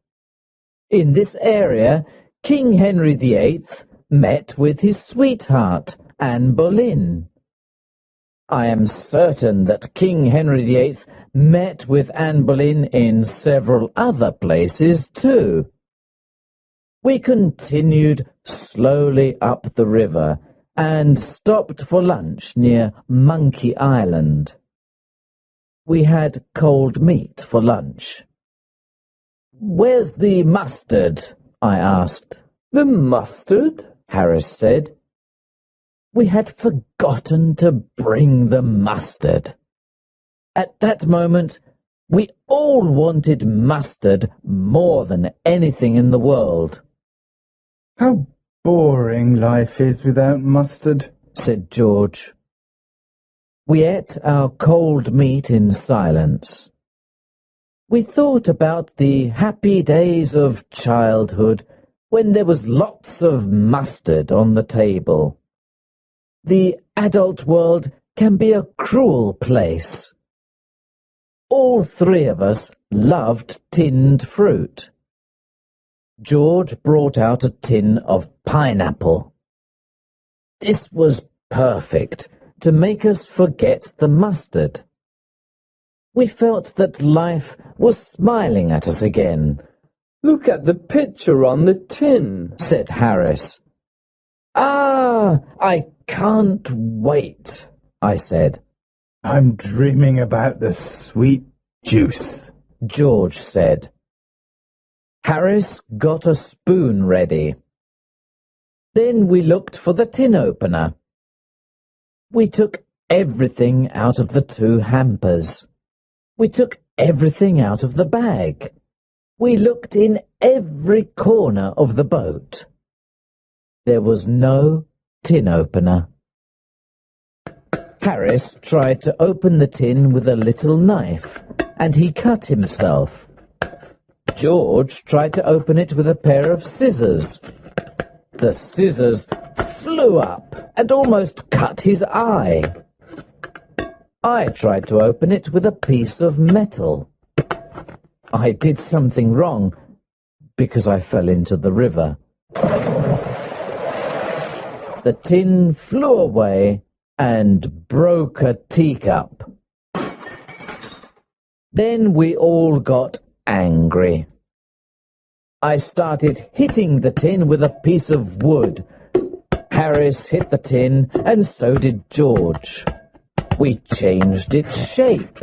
In this area, King Henry VIII met with his sweetheart, Anne Boleyn. I am certain that King Henry VIII met with Anne Boleyn in several other places too. We continued slowly up the river and stopped for lunch near Monkey Island. We had cold meat for lunch. "Where's the mustard?" I asked. The mustard? Harris said. We had forgotten to bring the mustard. At that moment, we all wanted mustard more than anything in the world. How boring life is without mustard, said George. We ate our cold meat in silence. We thought about the happy days of childhood when there was lots of mustard on the table. The adult world can be a cruel place. All 3 of us loved tinned fruit. George brought out a tin of pineapple. This was perfect to make us forget the mustard. We felt that life was smiling at us again. Look at the picture on the tin, said Harris. Ah, I can't wait, I said. I'm dreaming about the sweet juice, George said. Harris got a spoon ready. Then we looked for the tin opener. We took everything out of the 2 hampers. We took everything out of the bag. We looked in every corner of the boat. There was no tin opener. Harris tried to open the tin with a little knife, and he cut himself. George tried to open it with a pair of scissors. The scissors flew up and almost cut his eye. I tried to open it with a piece of metal. I did something wrong because I fell into the river. The tin flew away and broke a teacup. Then we all got angry. I started hitting the tin with a piece of wood. Harris hit the tin, and so did George. We changed its shape.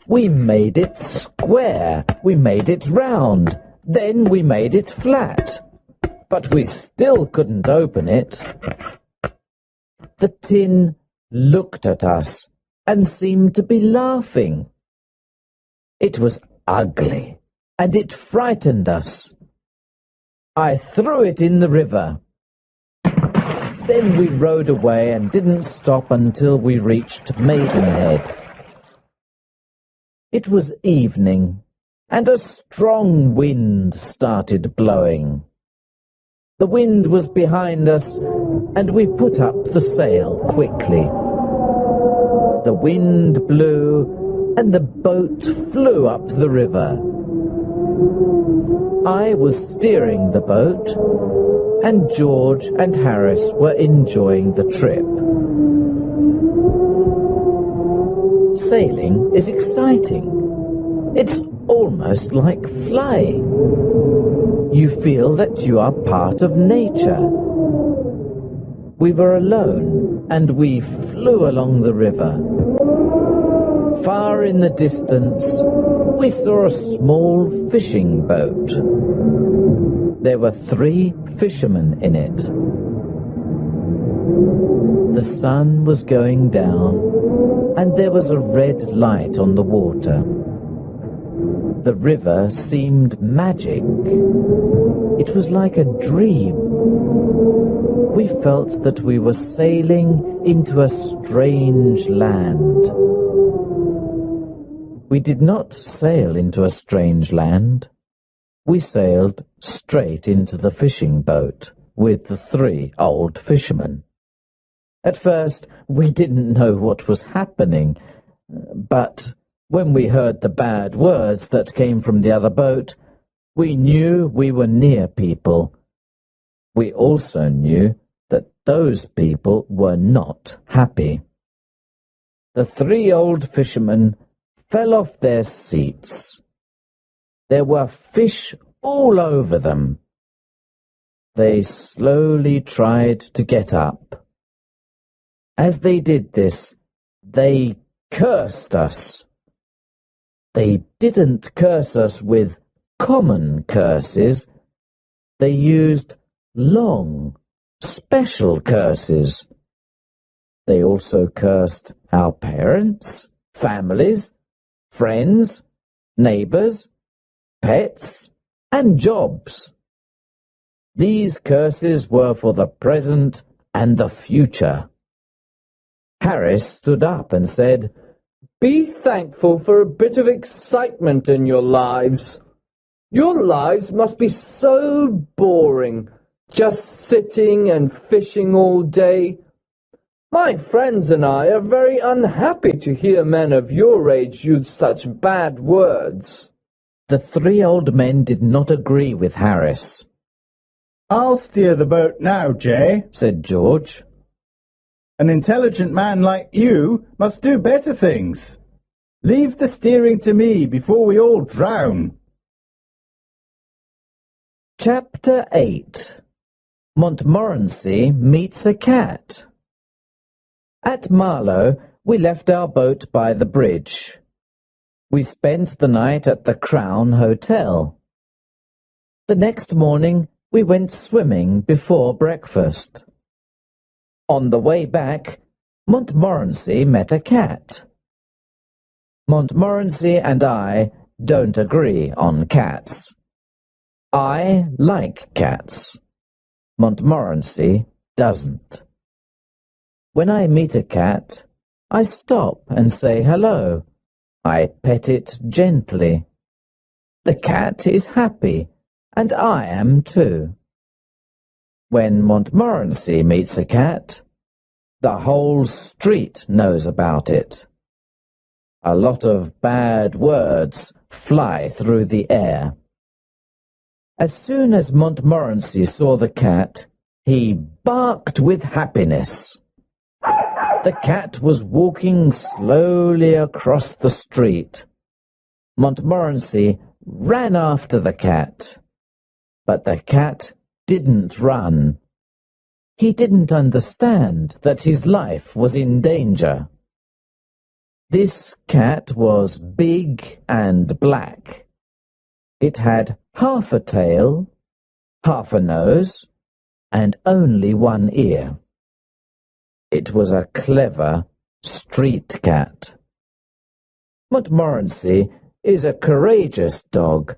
We made it square. We made it round. Then we made it flat. But we still couldn't open it. The tin looked at us and seemed to be laughing. It was ugly, and it frightened us. I threw it in the river. Then we rowed away and didn't stop until we reached Maidenhead. It was evening, and a strong wind started blowing. The wind was behind us, and we put up the sail quickly. The wind blew, and the boat flew up the river. I was steering the boat, and George and Harris were enjoying the trip. Sailing is exciting. It's almost like flying. You feel that you are part of nature. We were alone, and we flew along the river. Far in the distance, we saw a small fishing boat. There were 3 fishermen in it. The sun was going down, and there was a red light on the water. The river seemed magic. It was like a dream. We felt that we were sailing into a strange land. We did not sail into a strange land. We sailed straight into the fishing boat with the 3 old fishermen. At first, we didn't know what was happening, but when we heard the bad words that came from the other boat, we knew we were near people. We also knew that those people were not happy. The 3 old fishermen fell off their seats. There were fish all over them. They slowly tried to get up. As they did this, they cursed us. They didn't curse us with common curses. They used long, special curses. They also cursed our parents, families, friends, neighbours, pets, and jobs. These curses were for the present and the future. Harris stood up and said, Be thankful for a bit of excitement in your lives. Your lives must be so boring, just sitting and fishing all day. My friends and I are very unhappy to hear men of your age use such bad words. The 3 old men did not agree with Harris. I'll steer the boat now, Jay, said George. An intelligent man like you must do better things. Leave the steering to me before we all drown. Chapter 8. Montmorency meets a cat. At Marlow, we left our boat by the bridge. We spent the night at the Crown Hotel. The next morning, we went swimming before breakfast. On the way back, Montmorency met a cat. Montmorency and I don't agree on cats. I like cats. Montmorency doesn't. When I meet a cat, I stop and say hello. I pet it gently. The cat is happy, and I am too. When Montmorency meets a cat, the whole street knows about it. A lot of bad words fly through the air. As soon as Montmorency saw the cat, he barked with happiness. The cat was walking slowly across the street. Montmorency ran after the cat, but the cat didn't run. He didn't understand that his life was in danger. This cat was big and black. It had half a tail, half a nose, and only one ear. It was a clever street cat. Montmorency is a courageous dog,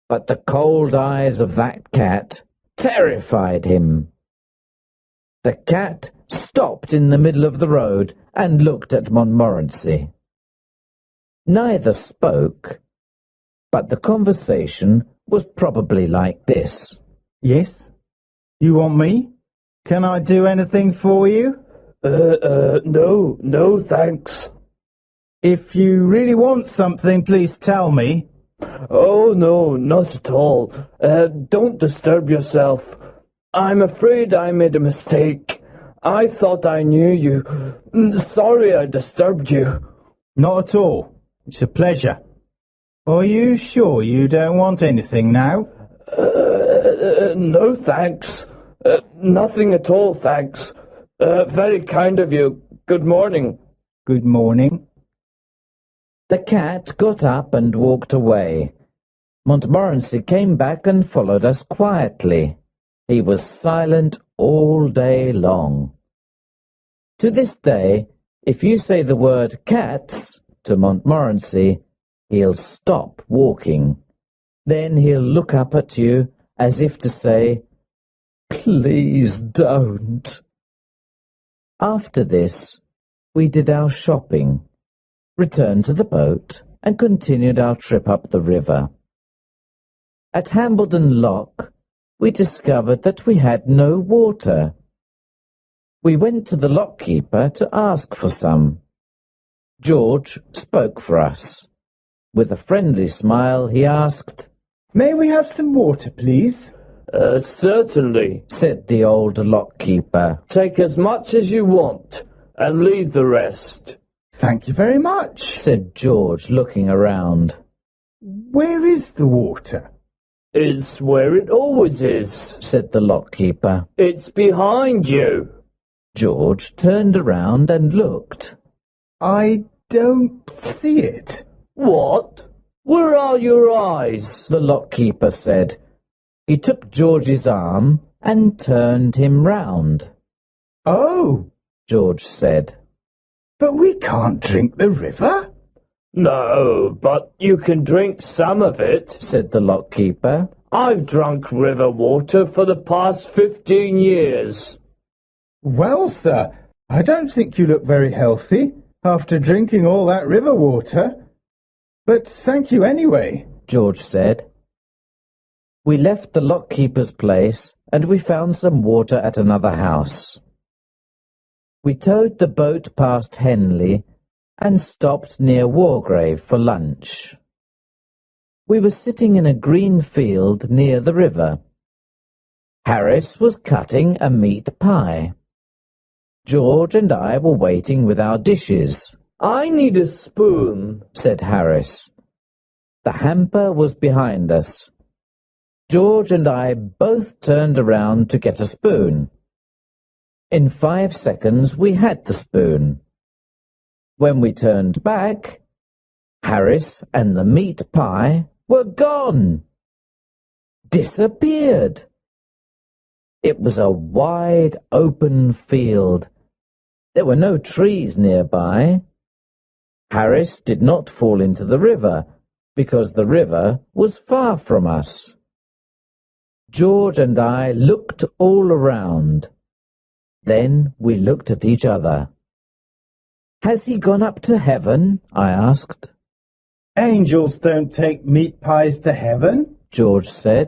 but the cold eyes of that cat terrified him. The cat stopped in the middle of the road and looked at Montmorency. Neither spoke, but the conversation was probably like this. Yes? You want me? Can I do anything for you? No, thanks. If you really want something, please tell me. Oh, no, not at all. Don't disturb yourself. I'm afraid I made a mistake. I thought I knew you. Sorry I disturbed you. Not at all. It's a pleasure. Are you sure you don't want anything now? No, thanks. Nothing at all, thanks. Very kind of you. Good morning. Good morning. The cat got up and walked away. Montmorency came back and followed us quietly. He was silent all day long. To this day, if you say the word cats to Montmorency, he'll stop walking. Then he'll look up at you as if to say, "Please don't." After this, we did our shopping, returned to the boat, and continued our trip up the river. At Hambledon Lock, we discovered that we had no water. We went to the lockkeeper to ask for some. George spoke for us. With a friendly smile, he asked, May we have some water, please? Certainly, said the old lockkeeper. Take as much as you want, and leave the rest. Thank you very much, said George, looking around. Where is the water? It's where it always is, said the lockkeeper. It's behind you. George turned around and looked. I don't see it. What? Where are your eyes? The lockkeeper said. He took George's arm and turned him round. Oh, George said. But we can't drink the river. No, but you can drink some of it, said the lockkeeper. I've drunk river water for the past 15 years. Well, sir, I don't think you look very healthy after drinking all that river water. But thank you anyway, George said. We left the lockkeeper's place and we found some water at another house. We towed the boat past Henley and stopped near Wargrave for lunch. We were sitting in a green field near the river. Harris was cutting a meat pie. George and I were waiting with our dishes. I need a spoon, said Harris. The hamper was behind us. George and I both turned around to get a spoon. In 5 seconds we had the spoon. When we turned back, Harris and the meat pie were gone. Disappeared. It was a wide open field. There were no trees nearby. Harris did not fall into the river because the river was far from us. George and I looked all around. Then we looked at each other. "Has he gone up to heaven?" I asked. Angels don't take meat pies to heaven, George said.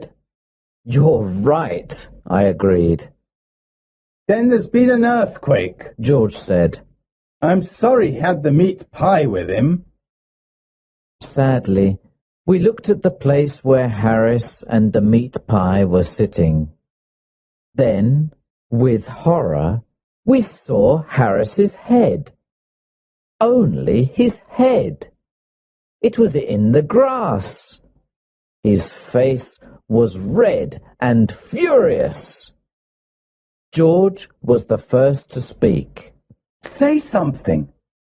"You're right," I agreed. Then there's been an earthquake, George said. I'm sorry he had the meat pie with him. Sadly, we looked at the place where Harris and the meat pie were sitting. Then, with horror, we saw Harris's head. Only his head. It was in the grass. His face was red and furious. George was the first to speak. Say something.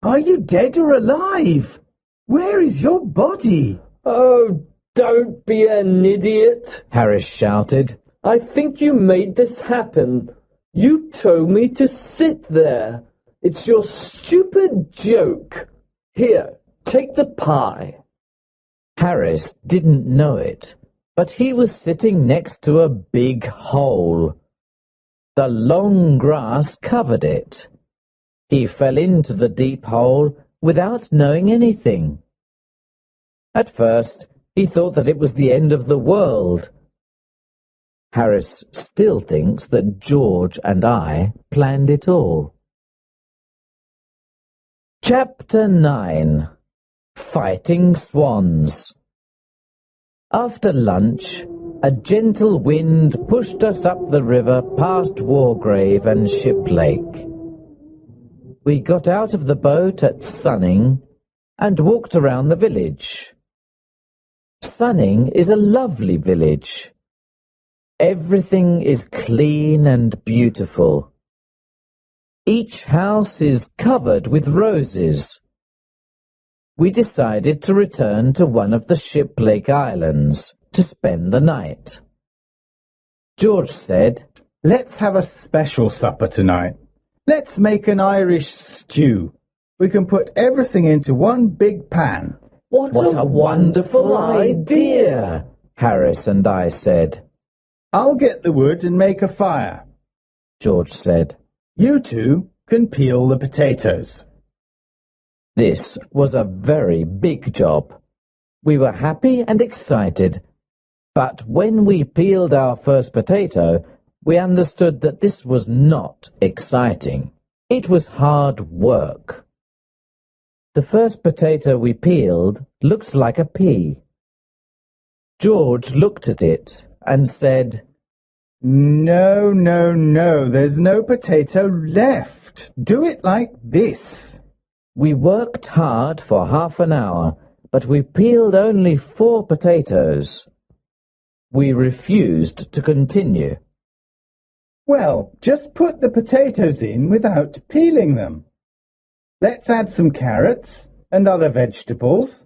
Are you dead or alive? Where is your body? Oh, don't be an idiot, Harris shouted. I think you made this happen. You told me to sit there. It's your stupid joke. Here, take the pie. Harris didn't know it, but he was sitting next to a big hole. The long grass covered it. He fell into the deep hole without knowing anything. At first, he thought that it was the end of the world. Harris still thinks that George and I planned it all. Chapter 9. Fighting Swans. After lunch, a gentle wind pushed us up the river past Wargrave and Ship Lake. We got out of the boat at Sunning and walked around the village. Sunning is a lovely village. Everything is clean and beautiful. Each house is covered with roses. We decided to return to one of the Ship Lake Islands to spend the night. George said, Let's have a special supper tonight. Let's make an Irish stew. We can put everything into one big pan. What a wonderful idea, Harris and I said. I'll get the wood and make a fire, George said. You two can peel the potatoes. This was a very big job. We were happy and excited, but when we peeled our first potato, we understood that this was not exciting. It was hard work. The first potato we peeled looked like a pea. George looked at it and said, No, there's no potato left. Do it like this. We worked hard for half an hour, but we peeled only 4 potatoes. We refused to continue. Well, just put the potatoes in without peeling them. Let's add some carrots and other vegetables.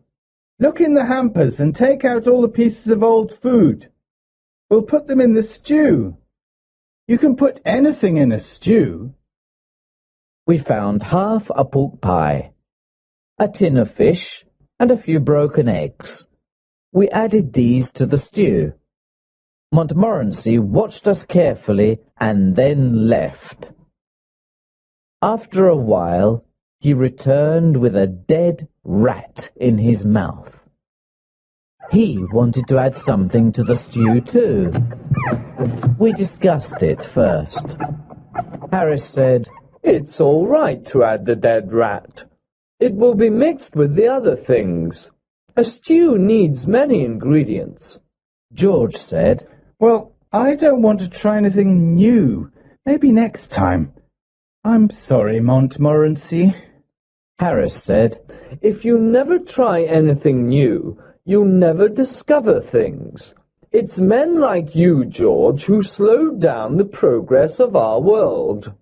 Look in the hampers and take out all the pieces of old food. We'll put them in the stew. You can put anything in a stew. We found half a pork pie, a tin of fish, and a few broken eggs. We added these to the stew. Montmorency watched us carefully and then left. After a while, he returned with a dead rat in his mouth. He wanted to add something to the stew too. We discussed it first. Harris said, It's all right to add the dead rat. It will be mixed with the other things. A stew needs many ingredients. George said, Well, I don't want to try anything new. Maybe next time. I'm sorry, Montmorency. Harris said, If you never try anything new, you'll never discover things. It's men like you, George, who slow down the progress of our world.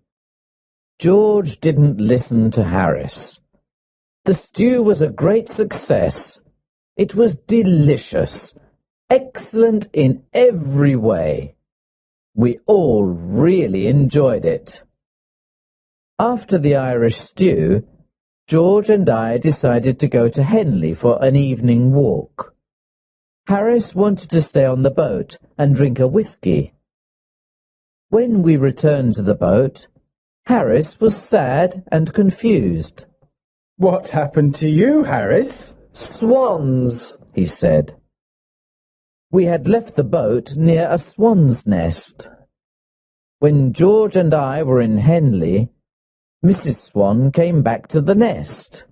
George didn't listen to Harris. The stew was a great success. It was delicious, excellent in every way. We all really enjoyed it. After the Irish stew, George and I decided to go to Henley for an evening walk. Harris wanted to stay on the boat and drink a whiskey. When we returned to the boat, Harris was sad and confused. What happened to you, Harris? Swans, he said. We had left the boat near a swan's nest. When George and I were in Henley, Mrs. Swan came back to the nest.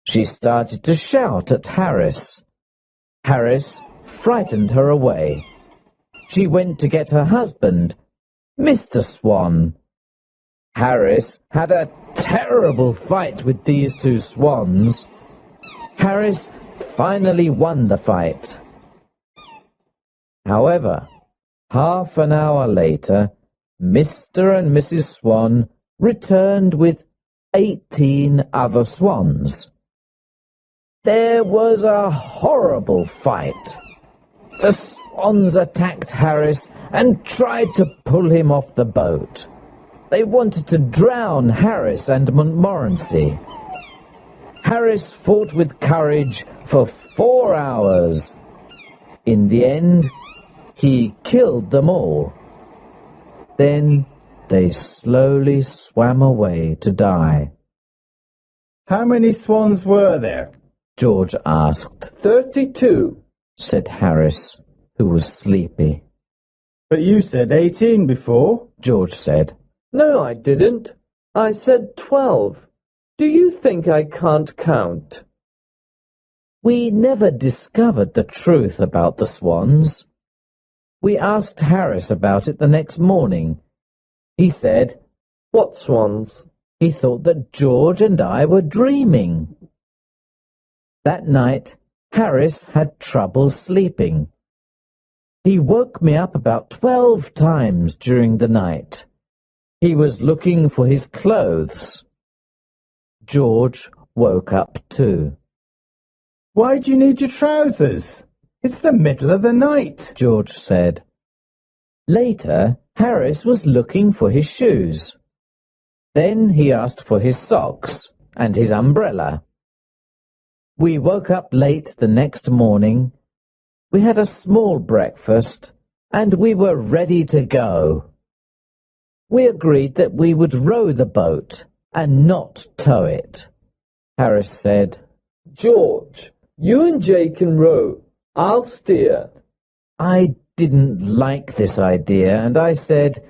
She started to shout at Harris. Harris frightened her away. She went to get her husband, Mr. Swan. Harris had a terrible fight with these two swans. Harris finally won the fight. However, half an hour later, Mr. and Mrs. Swan returned with 18 other swans. There was a horrible fight. The swans attacked Harris and tried to pull him off the boat. They wanted to drown Harris and Montmorency. Harris fought with courage for 4 hours. In the end, he killed them all. Then they slowly swam away to die. How many swans were there? George asked. 32, said Harris, who was sleepy. But you said 18 before. George said. No, I didn't. I said 12. Do you think I can't count? We never discovered the truth about the swans. We asked Harris about it the next morning. He said, What swans? He thought that George and I were dreaming. That night, Harris had trouble sleeping. He woke me up about 12 times during the night. He was looking for his clothes. George woke up too. Why do you need your trousers? It's the middle of the night, George said. Later, Harris was looking for his shoes. Then he asked for his socks and his umbrella. We woke up late the next morning. We had a small breakfast, and we were ready to go. We agreed that we would row the boat and not tow it. Harris said, George, you and Jay can row. I'll steer. I didn't like this idea, and I said,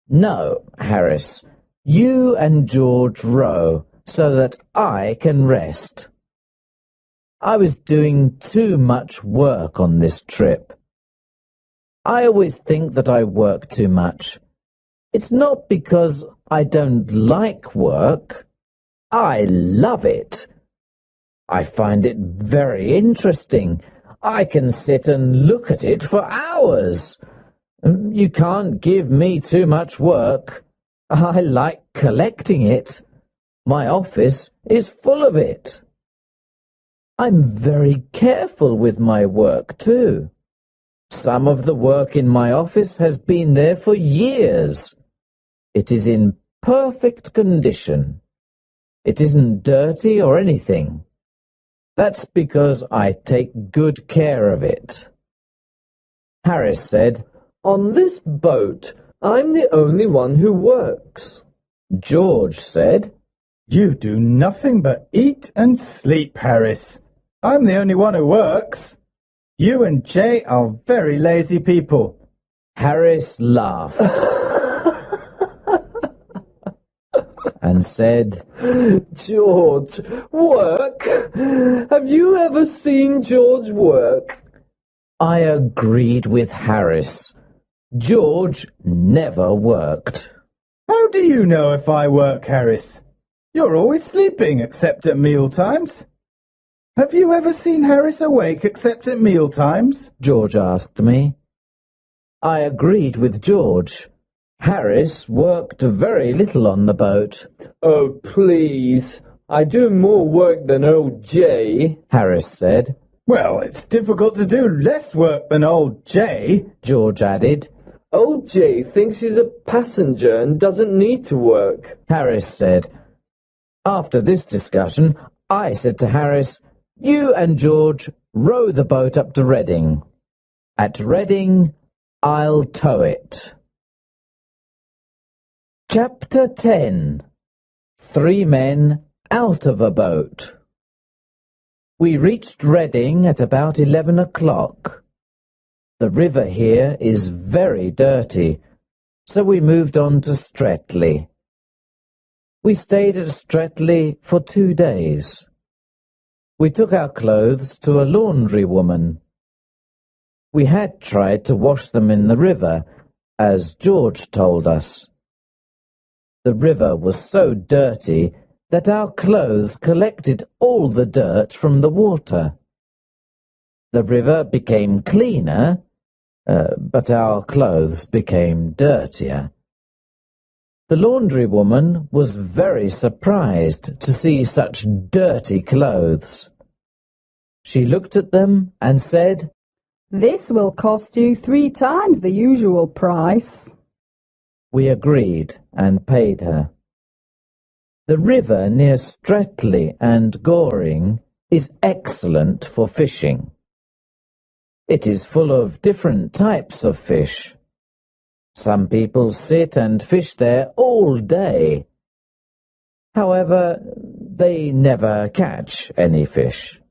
No, Harris, you and George row so that I can rest. I was doing too much work on this trip. I always think that I work too much. It's not because I don't like work. I love it. I find it very interesting. I can sit and look at it for hours. You can't give me too much work. I like collecting it. My office is full of it. I'm very careful with my work, too. Some of the work in my office has been there for years. It is in perfect condition. It isn't dirty or anything. That's because I take good care of it. Harris said, On this boat, I'm the only one who works. George said, You do nothing but eat and sleep, Harris. I'm the only one who works. You and Jay are very lazy people. Harris laughed and said, George, work? Have you ever seen George work? I agreed with Harris. George never worked. How do you know if I work, Harris? You're always sleeping except at meal times. Have you ever seen Harris awake except at meal times? George asked me. I agreed with George. Harris worked very little on the boat. Oh, please. I do more work than old Jay, Harris said. Well, it's difficult to do less work than old Jay, George added. Old Jay thinks he's a passenger and doesn't need to work, Harris said. After this discussion, I said to Harris, You and George row the boat up to Reading. At Reading, I'll tow it. Chapter 10. 3 men out of a boat. We reached Reading at about 11 o'clock. The river here is very dirty, so we moved on to Streatley. We stayed at Streatley for 2 days. We took our clothes to a laundry woman. We had tried to wash them in the river, as George told us. The river was so dirty that our clothes collected all the dirt from the water. The river became cleaner, but our clothes became dirtier. The laundry woman was very surprised to see such dirty clothes. She looked at them and said, "This will cost you 3 times the usual price." We agreed and paid her. The river near Streatley and Goring is excellent for fishing. It is full of different types of fish. Some people sit and fish there all day. However, they never catch any fish.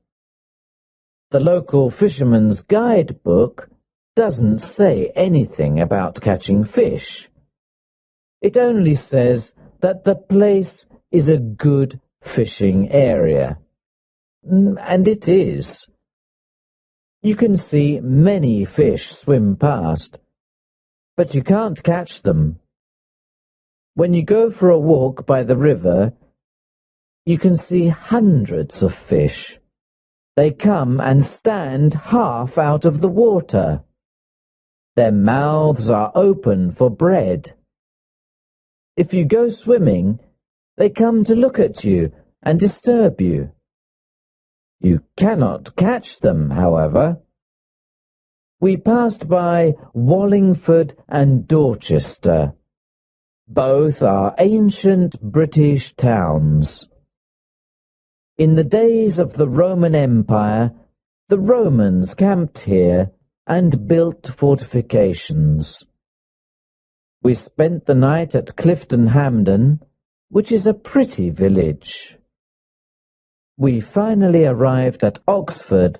The local fisherman's guidebook doesn't say anything about catching fish. It only says that the place is a good fishing area. And it is. You can see many fish swim past, but you can't catch them. When you go for a walk by the river, you can see hundreds of fish. They come and stand half out of the water. Their mouths are open for bread. If you go swimming, they come to look at you and disturb you. You cannot catch them, however. We passed by Wallingford and Dorchester. Both are ancient British towns. In the days of the Roman Empire, the Romans camped here and built fortifications. We spent the night at Clifton Hampden, which is a pretty village. We finally arrived at Oxford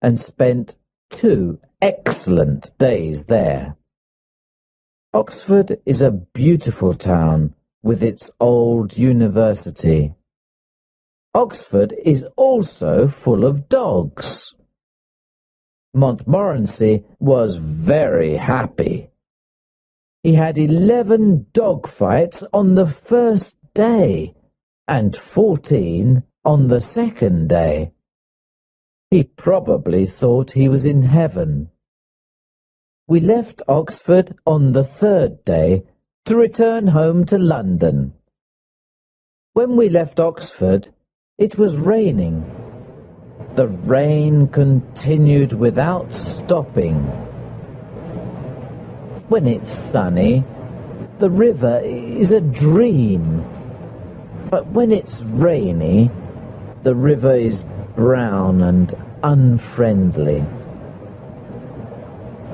and spent 2 excellent days there. Oxford is a beautiful town with its old university. Oxford is also full of dogs. Montmorency was very happy. He had 11 dog fights on the first day and 14 on the second day. He probably thought he was in heaven. We left Oxford on the 3rd day to return home to London. When we left Oxford, it was raining. The rain continued without stopping. When it's sunny, the river is a dream. But when it's rainy, the river is brown and unfriendly.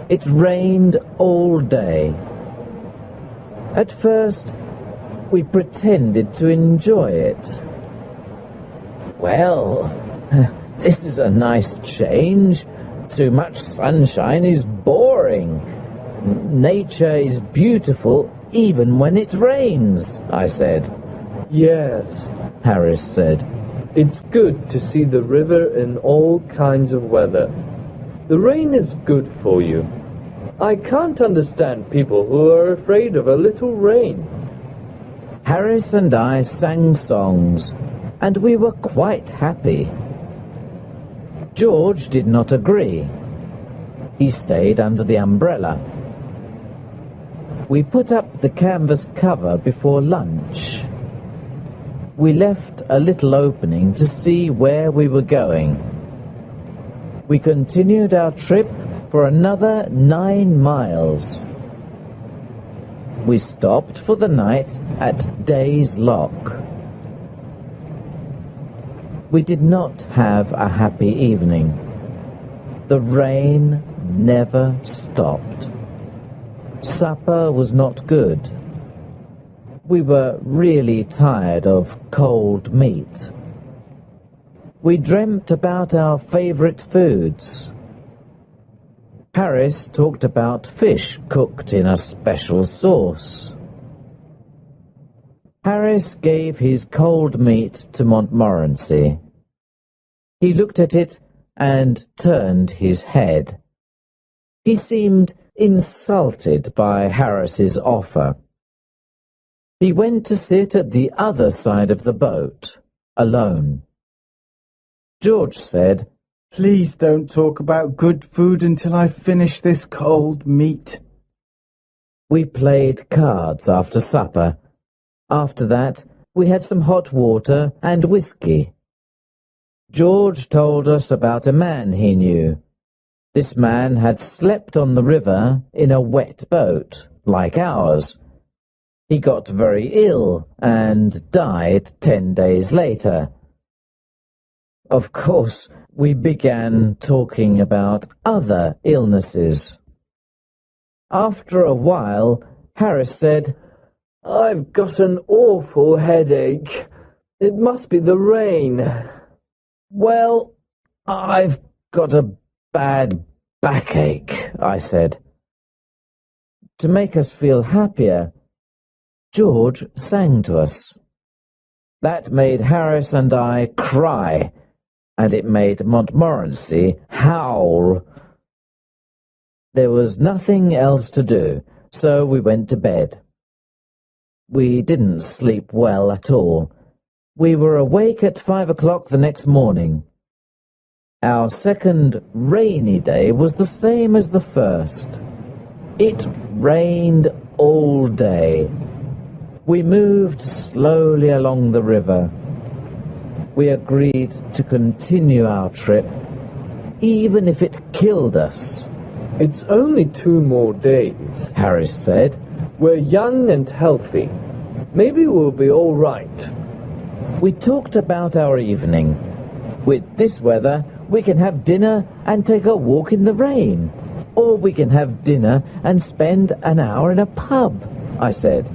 It rained all day. At first, we pretended to enjoy it. Well, this is a nice change. Too much sunshine is boring. Nature is beautiful even when it rains, I said. Yes, Harris said. it's good to see the river in all kinds of weather. The rain is good for you. I can't understand people who are afraid of a little rain. Harris and I sang songs, and we were quite happy. George did not agree. He stayed under the umbrella. We put up the canvas cover before lunch. We left a little opening to see where we were going. We continued our trip for another 9 miles. We stopped for the night at Day's Lock. We did not have a happy evening. The rain never stopped. Supper was not good. We were really tired of cold meat. We dreamt about our favourite foods. Harris talked about fish cooked in a special sauce. Harris gave his cold meat to Montmorency. He looked at it and turned his head. He seemed insulted by Harris's offer. He went to sit at the other side of the boat, alone. George said, Please don't talk about good food until I finish this cold meat. We played cards after supper. After that, we had some hot water and whiskey. George told us about a man he knew. This man had slept on the river in a wet boat, like ours. He got very ill and died 10 days later. Of course, we began talking about other illnesses. After a while, Harris said, I've got an awful headache. It must be the rain. Well, I've got a bad backache, I said. To make us feel happier, George sang to us. That made Harris and I cry, and it made Montmorency howl. There was nothing else to do, so we went to bed. We didn't sleep well at all. We were awake at 5 o'clock the next morning. Our second rainy day was the same as the first. It rained all day. We moved slowly along the river. We agreed to continue our trip, even if it killed us. It's only 2 more days, Harris said. We're young and healthy. Maybe we'll be all right. We talked about our evening. With this weather, we can have dinner and take a walk in the rain. Or we can have dinner and spend an hour in a pub, I said.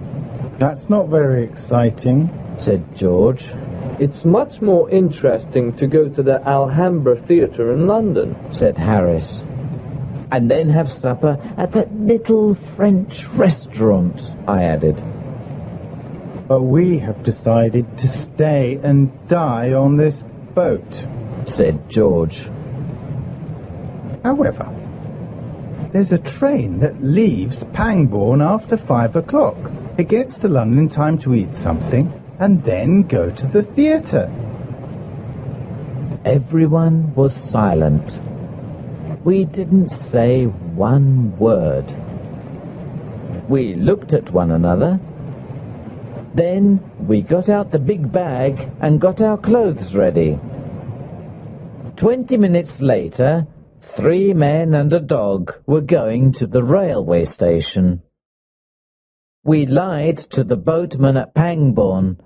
That's not very exciting, said George. It's much more interesting to go to the Alhambra Theatre in London, said Harris. And then have supper at that little French restaurant, I added. But we have decided to stay and die on this boat, said George. However, there's a train that leaves Pangbourne after 5 o'clock. It gets to London in time to eat something and then go to the theatre. Everyone was silent. We didn't say one word. We looked at one another. Then we got out the big bag and got our clothes ready. 20 minutes later, 3 men and a dog were going to the railway station. We lied to the boatman at Pangbourne.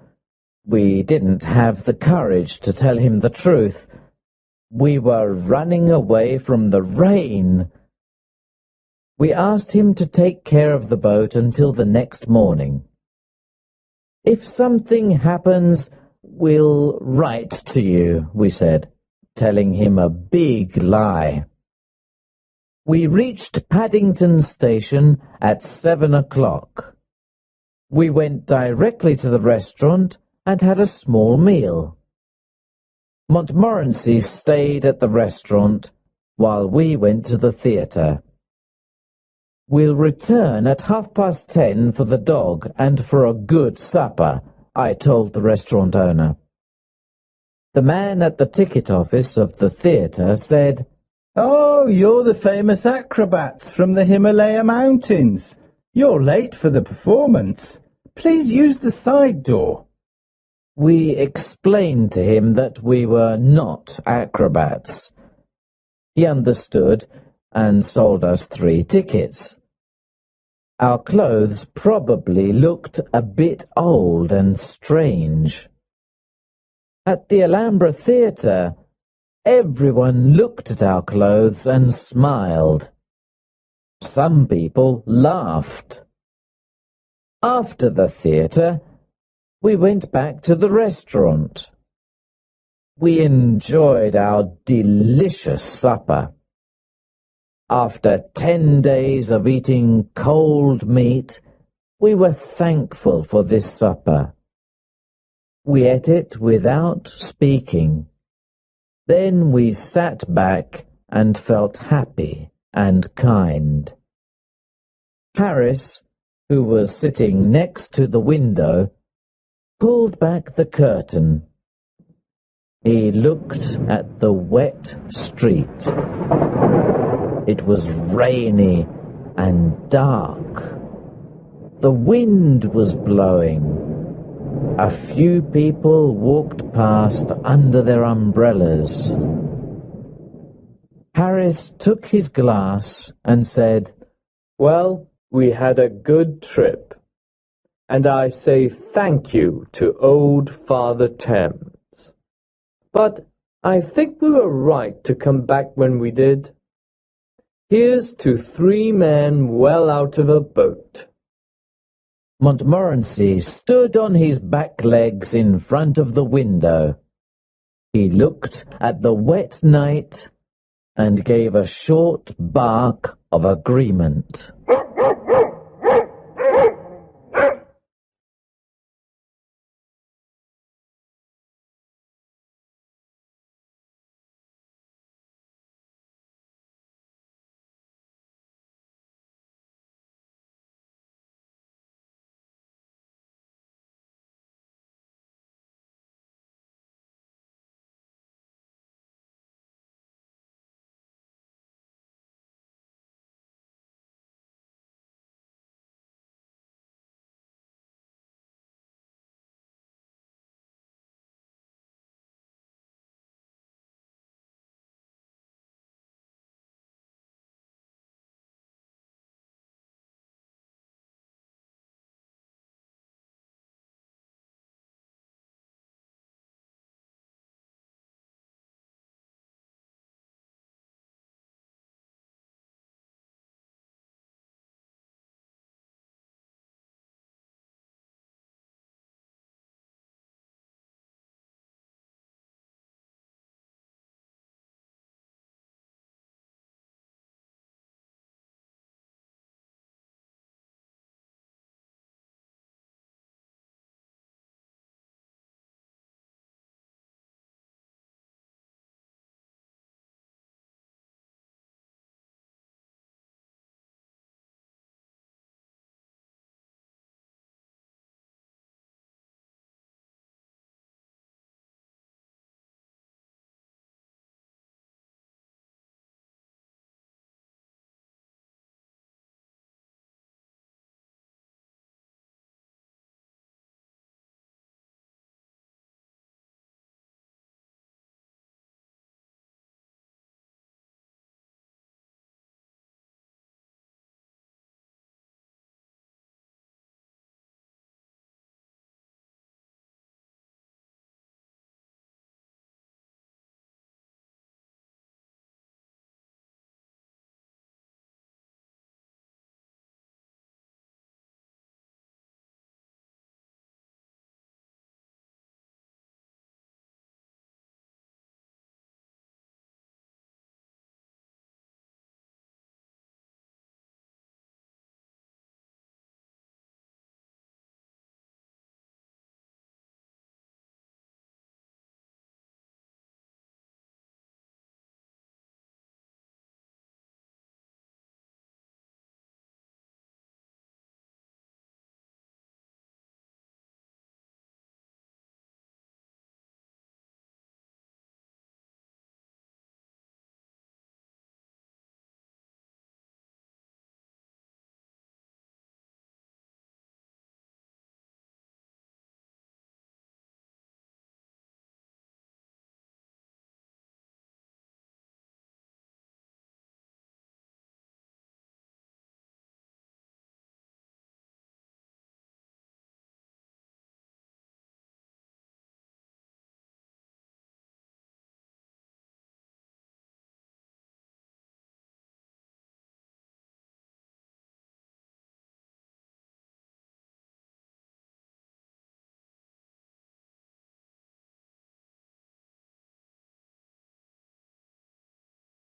We didn't have the courage to tell him the truth. We were running away from the rain. We asked him to take care of the boat until the next morning. If something happens, we'll write to you, we said, telling him a big lie. We reached Paddington Station at 7 o'clock. We went directly to the restaurant and had a small meal. Montmorency stayed at the restaurant while we went to the theatre. We'll return at 10:30 for the dog and for a good supper, I told the restaurant owner. The man at the ticket office of the theatre said, Oh, you're the famous acrobats from the Himalaya Mountains. You're late for the performance. Please use the side door. We explained to him that we were not acrobats. He understood and sold us 3 tickets. Our clothes probably looked a bit old and strange. At the Alhambra Theatre, everyone looked at our clothes and smiled. Some people laughed. After the theatre, we went back to the restaurant. We enjoyed our delicious supper. After 10 days of eating cold meat, we were thankful for this supper. We ate it without speaking. Then we sat back and felt happy and kind. Harris, who was sitting next to the window, pulled back the curtain. He looked at the wet street. It was rainy and dark. The wind was blowing. A few people walked past under their umbrellas. Harris took his glass and said, Well, we had a good trip, and I say thank you to old Father Thames. But I think we were right to come back when we did. Here's to 3 men well out of a boat. Montmorency stood on his back legs in front of the window. He looked at the wet night and gave a short bark of agreement.